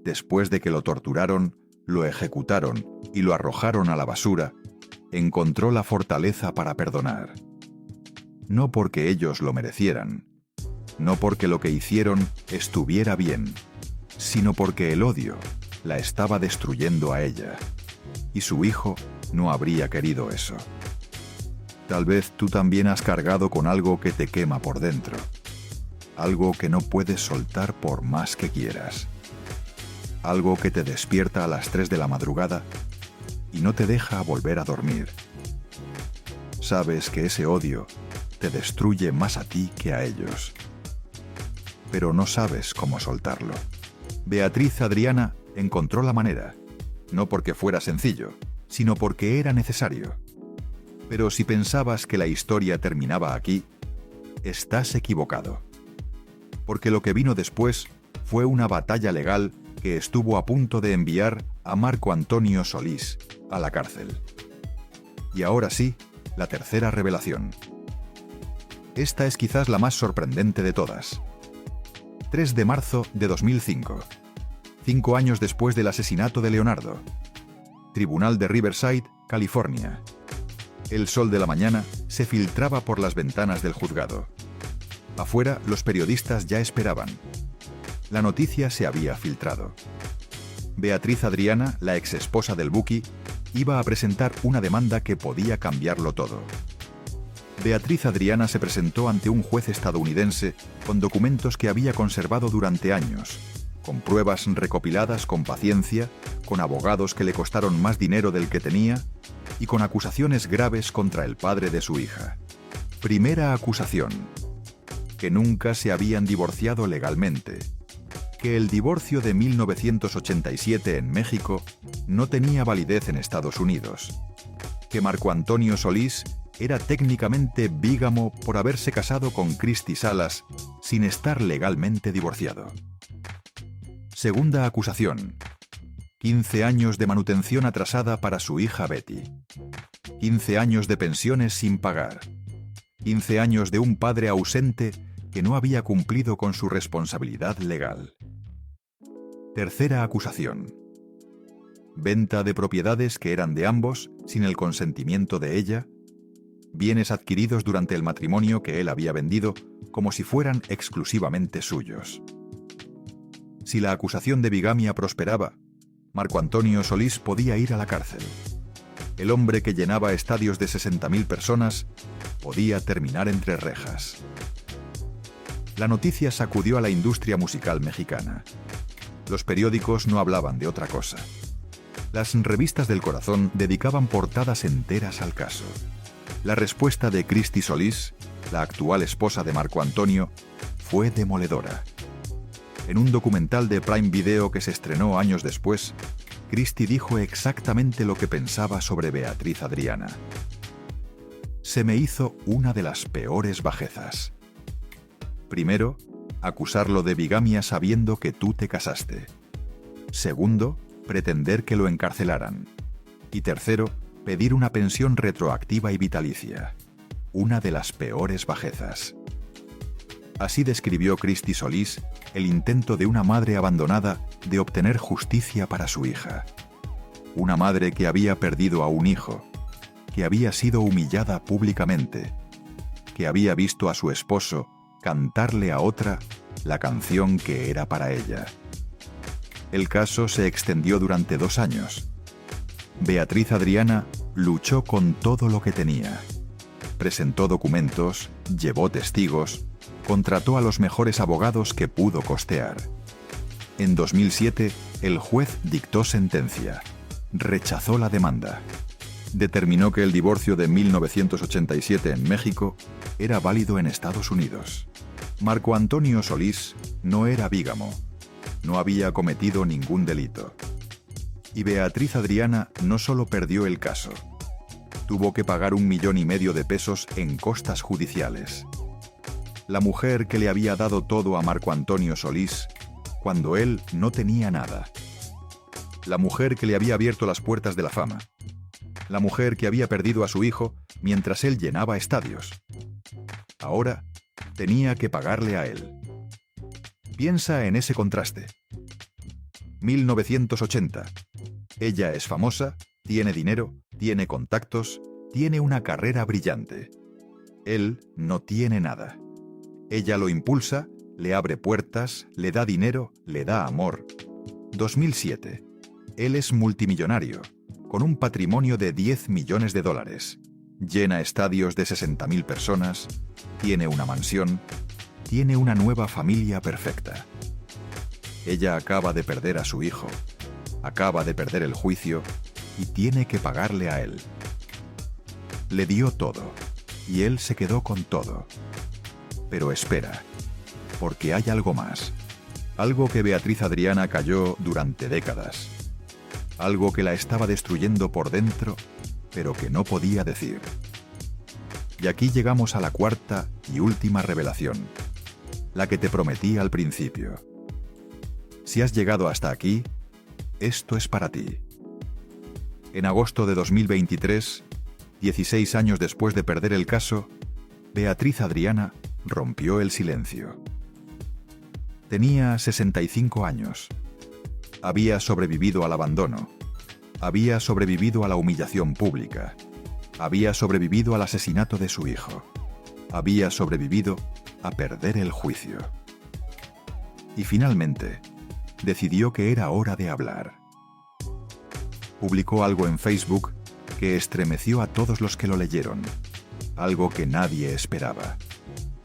después de que lo torturaron, lo ejecutaron y lo arrojaron a la basura, encontró la fortaleza para perdonar. No porque ellos lo merecieran, no porque lo que hicieron estuviera bien, sino porque el odio la estaba destruyendo a ella, y su hijo no habría querido eso. Tal vez tú también has cargado con algo que te quema por dentro, algo que no puedes soltar por más que quieras. algo que te despierta a las 3 de la madrugada y no te deja volver a dormir. Sabes que ese odio te destruye más a ti que a ellos, pero no sabes cómo soltarlo. Beatriz Adriana encontró la manera, no porque fuera sencillo, sino porque era necesario. Pero si pensabas que la historia terminaba aquí, estás equivocado. Porque lo que vino después fue una batalla legal que estuvo a punto de enviar a Marco Antonio Solís a la cárcel. Y ahora sí, la tercera revelación. Esta es quizás la más sorprendente de todas. 3 de marzo de 2005. 5 años después del asesinato de Leonardo. Tribunal de Riverside, California. El sol de la mañana se filtraba por las ventanas del juzgado. Afuera, los periodistas ya esperaban. La noticia se había filtrado. Beatriz Adriana, la exesposa del Buki, iba a presentar una demanda que podía cambiarlo todo. Beatriz Adriana se presentó ante un juez estadounidense con documentos que había conservado durante años, con pruebas recopiladas con paciencia, con abogados que le costaron más dinero del que tenía y con acusaciones graves contra el padre de su hija. Primera acusación: que nunca se habían divorciado legalmente, que el divorcio de 1987 en México no tenía validez en Estados Unidos, que Marco Antonio Solís era técnicamente bígamo por haberse casado con Cristi Salas sin estar legalmente divorciado. Segunda acusación: 15 años de manutención atrasada para su hija Betty. 15 años de pensiones sin pagar. 15 años de un padre ausente que no había cumplido con su responsabilidad legal. Tercera acusación: venta de propiedades que eran de ambos sin el consentimiento de ella, bienes adquiridos durante el matrimonio que él había vendido como si fueran exclusivamente suyos. Si la acusación de bigamia prosperaba, Marco Antonio Solís podía ir a la cárcel. El hombre que llenaba estadios de 60.000 personas podía terminar entre rejas. La noticia sacudió a la industria musical mexicana. Los periódicos no hablaban de otra cosa. Las revistas del corazón dedicaban portadas enteras al caso. La respuesta de Cristi Solís, la actual esposa de Marco Antonio, fue demoledora. En un documental de Prime Video que se estrenó años después, Cristi dijo exactamente lo que pensaba sobre Beatriz Adriana. Se me hizo una de las peores bajezas. Primero, acusarlo de bigamia sabiendo que tú te casaste. Segundo, pretender que lo encarcelaran. Y tercero, pedir una pensión retroactiva y vitalicia. Una de las peores bajezas. Así describió Cristi Solís el intento de una madre abandonada de obtener justicia para su hija. Una madre que había perdido a un hijo, que había sido humillada públicamente, que había visto a su esposo cantarle a otra la canción que era para ella. El caso se extendió durante 2 años. Beatriz Adriana luchó con todo lo que tenía. Presentó documentos, llevó testigos, contrató a los mejores abogados que pudo costear. En 2007, el juez dictó sentencia. Rechazó la demanda. Determinó que el divorcio de 1987 en México era válido en Estados Unidos. Marco Antonio Solís no era bígamo. No había cometido ningún delito. Y Beatriz Adriana no solo perdió el caso. Tuvo que pagar 1,5 millones de pesos en costas judiciales. La mujer que le había dado todo a Marco Antonio Solís cuando él no tenía nada. La mujer que le había abierto las puertas de la fama. La mujer que había perdido a su hijo mientras él llenaba estadios. Ahora tenía que pagarle a él. Piensa en ese contraste. 1980. Ella es famosa, tiene dinero, tiene contactos, tiene una carrera brillante. Él no tiene nada. Ella lo impulsa, le abre puertas, le da dinero, le da amor. 2007. Él es multimillonario, con un patrimonio de $10 millones. Llena estadios de 60.000 personas, tiene una mansión, tiene una nueva familia perfecta. Ella acaba de perder a su hijo, acaba de perder el juicio y tiene que pagarle a él. Le dio todo y él se quedó con todo. Pero espera, porque hay algo más. Algo que Beatriz Adriana calló durante décadas. Algo que la estaba destruyendo por dentro, pero que no podía decir. Y aquí llegamos a la cuarta y última revelación, la que te prometí al principio. Si has llegado hasta aquí, esto es para ti. En agosto de 2023, 16 años después de perder el caso, Beatriz Adriana rompió el silencio. Tenía 65 años. Había sobrevivido al abandono. Había sobrevivido a la humillación pública. Había sobrevivido al asesinato de su hijo. Había sobrevivido a perder el juicio. Y finalmente, decidió que era hora de hablar. Publicó algo en Facebook que estremeció a todos los que lo leyeron. Algo que nadie esperaba.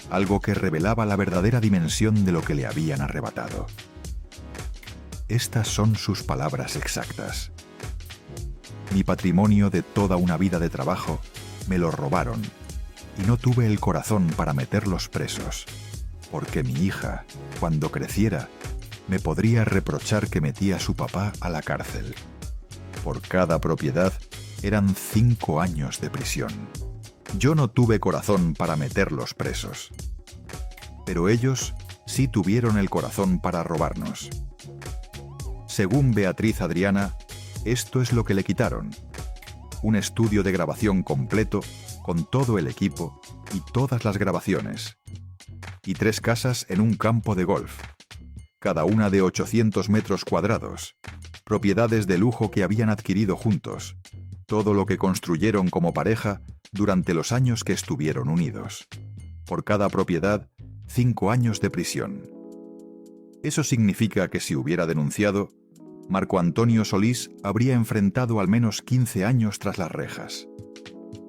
Algo que revelaba la verdadera dimensión de lo que le habían arrebatado. Estas son sus palabras exactas. Mi patrimonio de toda una vida de trabajo me lo robaron y no tuve el corazón para meterlos presos, porque mi hija, cuando creciera, me podría reprochar que metí a su papá a la cárcel. Por cada propiedad eran 5 años de prisión. Yo no tuve corazón para meterlos presos. Pero ellos sí tuvieron el corazón para robarnos. Según Beatriz Adriana, esto es lo que le quitaron. Un estudio de grabación completo, con todo el equipo y todas las grabaciones. Y 3 casas en un campo de golf. Cada una de 800 metros cuadrados. Propiedades de lujo que habían adquirido juntos. Todo lo que construyeron como pareja durante los años que estuvieron unidos. Por cada propiedad, 5 años de prisión. Eso significa que si hubiera denunciado, Marco Antonio Solís habría enfrentado al menos 15 años tras las rejas.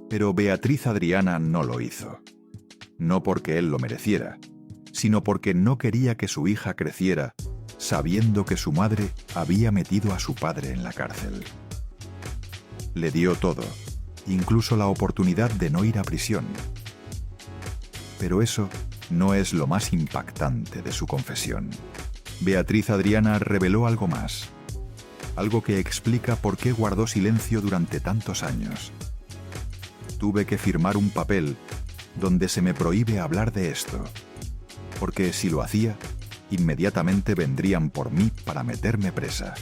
Pero Beatriz Adriana no lo hizo. No porque él lo mereciera, sino porque no quería que su hija creciera sabiendo que su madre había metido a su padre en la cárcel. Le dio todo, incluso la oportunidad de no ir a prisión. Pero eso no es lo más impactante de su confesión. Beatriz Adriana reveló algo más. Algo que explica por qué guardó silencio durante tantos años. Tuve que firmar un papel donde se me prohíbe hablar de esto, porque si lo hacía, inmediatamente vendrían por mí para meterme presa.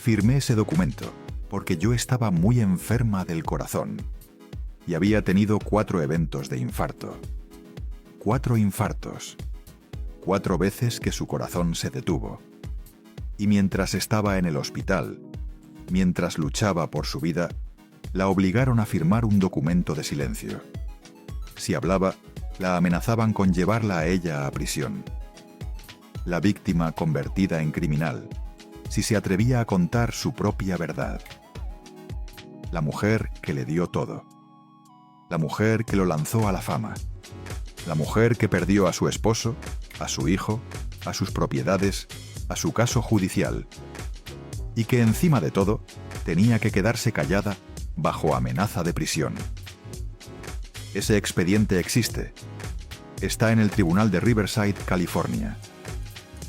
Firmé ese documento porque yo estaba muy enferma del corazón y había tenido 4 eventos de infarto. 4 infartos. 4 veces que su corazón se detuvo. Y mientras estaba en el hospital, mientras luchaba por su vida, la obligaron a firmar un documento de silencio. Si hablaba, la amenazaban con llevarla a ella a prisión. La víctima convertida en criminal, si se atrevía a contar su propia verdad. La mujer que le dio todo. La mujer que lo lanzó a la fama. La mujer que perdió a su esposo, a su hijo, a sus propiedades, a su caso judicial. Y que encima de todo, tenía que quedarse callada bajo amenaza de prisión. Ese expediente existe. Está en el tribunal de Riverside, California.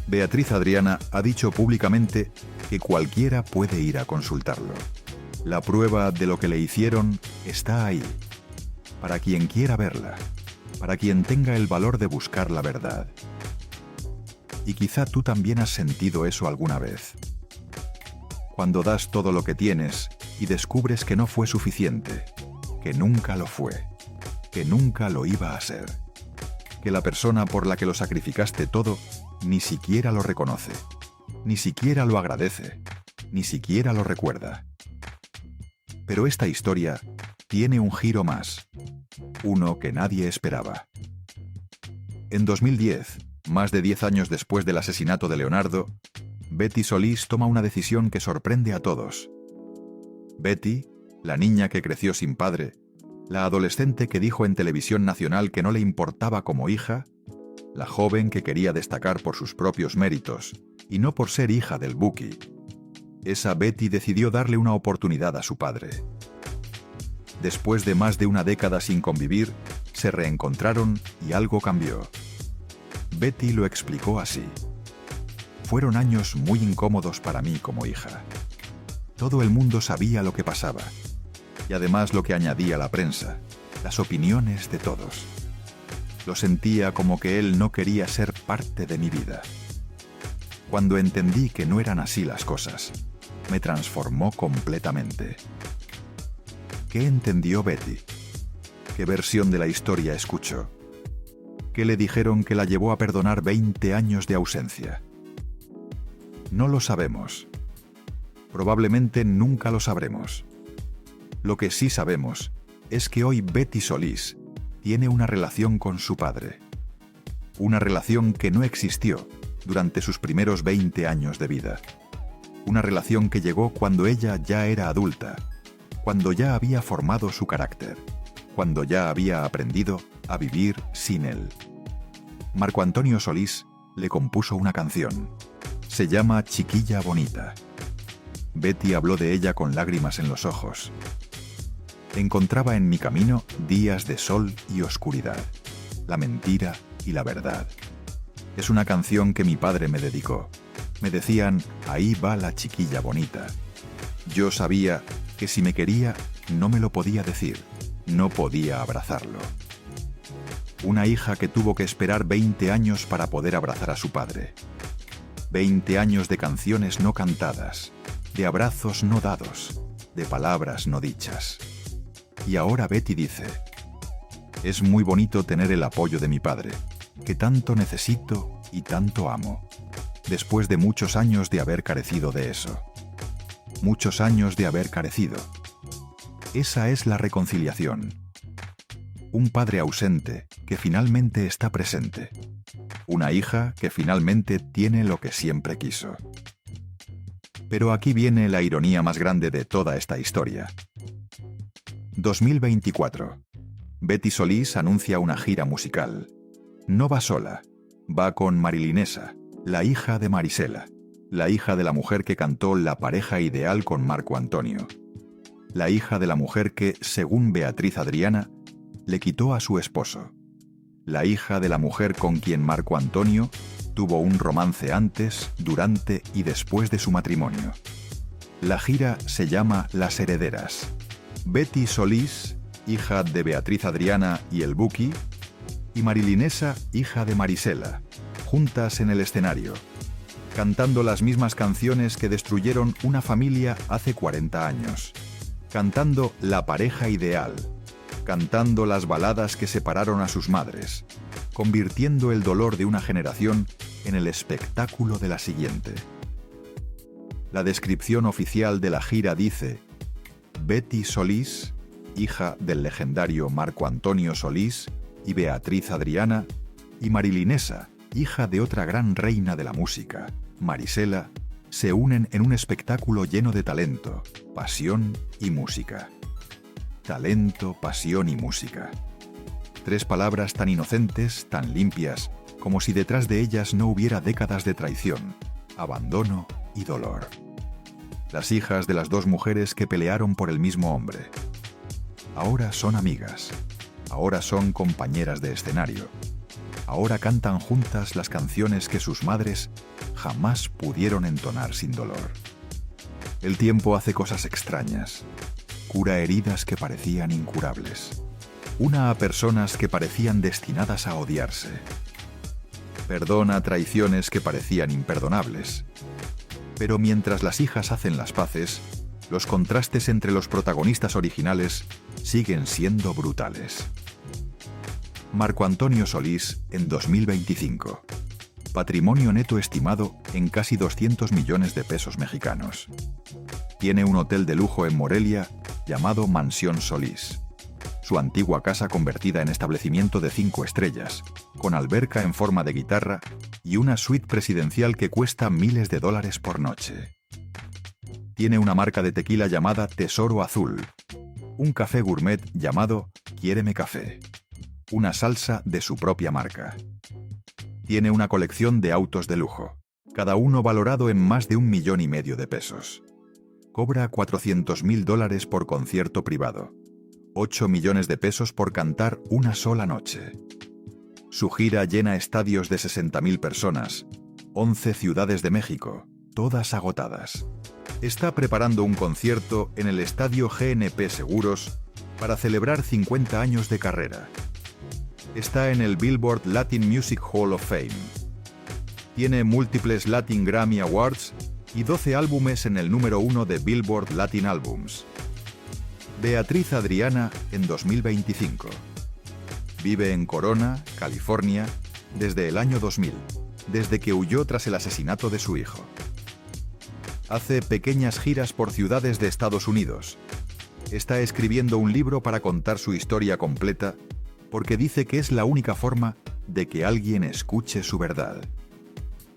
Beatriz Adriana ha dicho públicamente que cualquiera puede ir a consultarlo. La prueba de lo que le hicieron está ahí, para quien quiera verla, para quien tenga el valor de buscar la verdad. Y quizá tú también has sentido eso alguna vez. Cuando das todo lo que tienes y descubres que no fue suficiente, que nunca lo fue, que nunca lo iba a ser, que la persona por la que lo sacrificaste todo ni siquiera lo reconoce, ni siquiera lo agradece, ni siquiera lo recuerda. Pero esta historia tiene un giro más, uno que nadie esperaba. En 2010, más de 10 años después del asesinato de Leonardo, Betty Solís toma una decisión que sorprende a todos. Betty, la niña que creció sin padre, la adolescente que dijo en televisión nacional que no le importaba como hija, la joven que quería destacar por sus propios méritos y no por ser hija del Buki. Esa Betty decidió darle una oportunidad a su padre. Después de más de una década sin convivir, se reencontraron y algo cambió. Betty lo explicó así: fueron años muy incómodos para mí como hija. Todo el mundo sabía lo que pasaba, y además lo que añadía la prensa, las opiniones de todos. Lo sentía como que él no quería ser parte de mi vida. Cuando entendí que no eran así las cosas, me transformó completamente. ¿Qué entendió Betty? ¿Qué versión de la historia escuchó? ¿Qué le dijeron que la llevó a perdonar 20 años de ausencia? No lo sabemos. Probablemente nunca lo sabremos. Lo que sí sabemos es que hoy Betty Solís tiene una relación con su padre. Una relación que no existió durante sus primeros 20 años de vida. Una relación que llegó cuando ella ya era adulta, cuando ya había formado su carácter, cuando ya había aprendido a vivir sin él. Marco Antonio Solís le compuso una canción. Se llama Chiquilla Bonita. Betty habló de ella con lágrimas en los ojos. Encontraba en mi camino días de sol y oscuridad, la mentira y la verdad. Es una canción que mi padre me dedicó. Me decían, ahí va la chiquilla bonita. Yo sabía que si me quería, no me lo podía decir, no podía abrazarlo. Una hija que tuvo que esperar 20 años para poder abrazar a su padre. 20 años de canciones no cantadas, de abrazos no dados, de palabras no dichas. Y ahora Betty dice: es muy bonito tener el apoyo de mi padre, que tanto necesito y tanto amo, después de muchos años de haber carecido de eso. Muchos años de haber carecido. Esa es la reconciliación. Un padre ausente que finalmente está presente. Una hija que finalmente tiene lo que siempre quiso. Pero aquí viene la ironía más grande de toda esta historia. 2024. Betty Solís anuncia una gira musical. No va sola, va con Marilinesa, la hija de Marisela, la hija de la mujer que cantó La pareja ideal con Marco Antonio, la hija de la mujer que, según Beatriz Adriana, le quitó a su esposo, la hija de la mujer con quien Marco Antonio tuvo un romance antes, durante y después de su matrimonio. La gira se llama Las Herederas. Betty Solís, hija de Beatriz Adriana y el Buki, y Marilinesa, hija de Marisela, juntas en el escenario, cantando las mismas canciones que destruyeron una familia hace 40 años, cantando La pareja ideal, cantando las baladas que separaron a sus madres, convirtiendo el dolor de una generación en el espectáculo de la siguiente. La descripción oficial de la gira dice: Betty Solís, hija del legendario Marco Antonio Solís y Beatriz Adriana, y Marilinesa, hija de otra gran reina de la música, Marisela, se unen en un espectáculo lleno de talento, pasión y música. Talento, pasión y música. 3 palabras tan inocentes, tan limpias, como si detrás de ellas no hubiera décadas de traición, abandono y dolor. Las hijas de las 2 mujeres que pelearon por el mismo hombre. Ahora son amigas, ahora son compañeras de escenario, ahora cantan juntas las canciones que sus madres jamás pudieron entonar sin dolor. El tiempo hace cosas extrañas, cura heridas que parecían incurables, una a personas que parecían destinadas a odiarse, perdona traiciones que parecían imperdonables. Pero mientras las hijas hacen las paces, los contrastes entre los protagonistas originales siguen siendo brutales. Marco Antonio Solís en 2025. Patrimonio neto estimado en casi 200 millones de pesos mexicanos. Tiene un hotel de lujo en Morelia llamado Mansión Solís. Su antigua casa convertida en establecimiento de 5 estrellas, con alberca en forma de guitarra y una suite presidencial que cuesta miles de dólares por noche. Tiene una marca de tequila llamada Tesoro Azul, un café gourmet llamado Quiéreme Café, una salsa de su propia marca. Tiene una colección de autos de lujo, cada uno valorado en más de $1,5 millones de pesos. Cobra $400,000 por concierto privado, 8 millones de pesos por cantar una sola noche. Su gira llena estadios de 60.000 personas, 11 ciudades de México, todas agotadas. Está preparando un concierto en el estadio GNP Seguros para celebrar 50 años de carrera. Está en el Billboard Latin Music Hall of Fame. Tiene múltiples Latin Grammy Awards y 12 álbumes en el número 1 de Billboard Latin Albums. Beatriz Adriana en 2025. Vive en Corona, California, desde el año 2000, desde que huyó tras el asesinato de su hijo. Hace pequeñas giras por ciudades de Estados Unidos. Está escribiendo un libro para contar su historia completa, porque dice que es la única forma de que alguien escuche su verdad.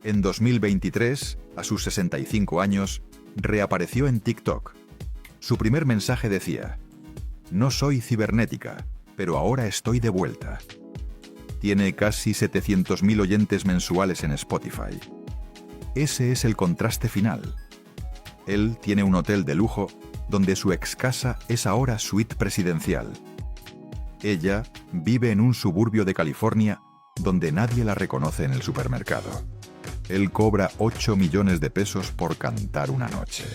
En 2023, a sus 65 años, reapareció en TikTok. Su primer mensaje decía: "No soy cibernética, pero ahora estoy de vuelta". Tiene casi 700.000 oyentes mensuales en Spotify. Ese es el contraste final. Él tiene un hotel de lujo donde su ex casa es ahora suite presidencial. Ella vive en un suburbio de California donde nadie la reconoce en el supermercado. Él cobra 8 millones de pesos por cantar una noche.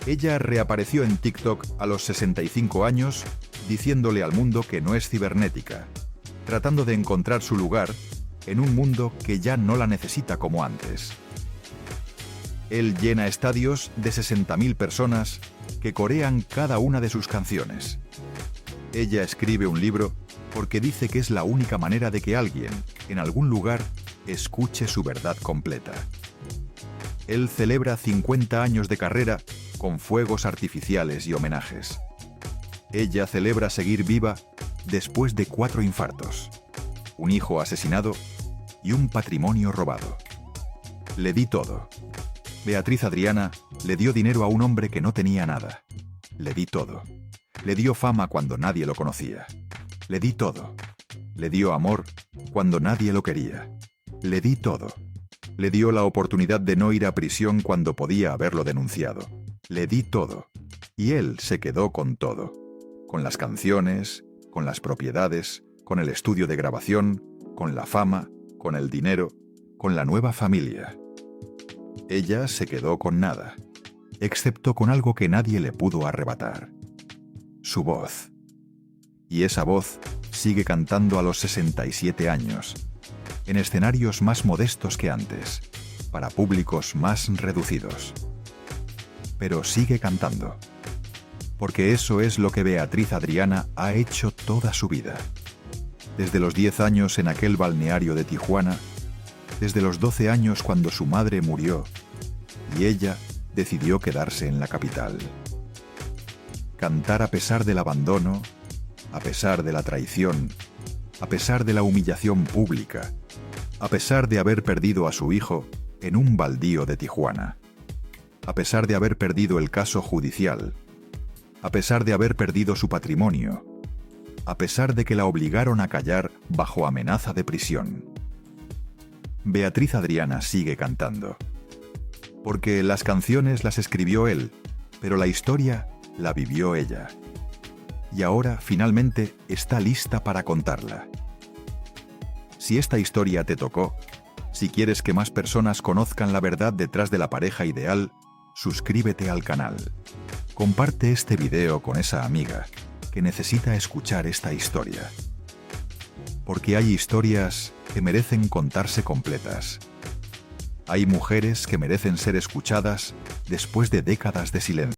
Ella reapareció en TikTok a los 65 años diciéndole al mundo que no es cibernética, tratando de encontrar su lugar en un mundo que ya no la necesita como antes. Él llena estadios de 60.000 personas que corean cada una de sus canciones. Ella escribe un libro porque dice que es la única manera de que alguien, en algún lugar, escuche su verdad completa. Él celebra 50 años de carrera con fuegos artificiales y homenajes. Ella celebra seguir viva después de 4 infartos, un hijo asesinado y un patrimonio robado. Le di todo. Beatriz Adriana le dio dinero a un hombre que no tenía nada. Le di todo. Le dio fama cuando nadie lo conocía. Le di todo. Le dio amor cuando nadie lo quería. Le di todo. Le dio la oportunidad de no ir a prisión cuando podía haberlo denunciado. Le di todo. Y él se quedó con todo. Con las canciones, con las propiedades, con el estudio de grabación, con la fama, con el dinero, con la nueva familia. Ella se quedó con nada, excepto con algo que nadie le pudo arrebatar: su voz. Y esa voz sigue cantando a los 67 años, en escenarios más modestos que antes, para públicos más reducidos. Pero sigue cantando, porque eso es lo que Beatriz Adriana ha hecho toda su vida. Desde los 10 años en aquel balneario de Tijuana, desde los 12 años cuando su madre murió, y ella decidió quedarse en la capital. Cantar a pesar del abandono, a pesar de la traición, a pesar de la humillación pública, a pesar de haber perdido a su hijo en un baldío de Tijuana, a pesar de haber perdido el caso judicial, a pesar de haber perdido su patrimonio, a pesar de que la obligaron a callar bajo amenaza de prisión. Beatriz Adriana sigue cantando. Porque las canciones las escribió él, pero la historia la vivió ella. Y ahora, finalmente, está lista para contarla. Si esta historia te tocó, si quieres que más personas conozcan la verdad detrás de la pareja ideal, suscríbete al canal. Comparte este video con esa amiga que necesita escuchar esta historia. Porque hay historias que merecen contarse completas. Hay mujeres que merecen ser escuchadas después de décadas de silencio.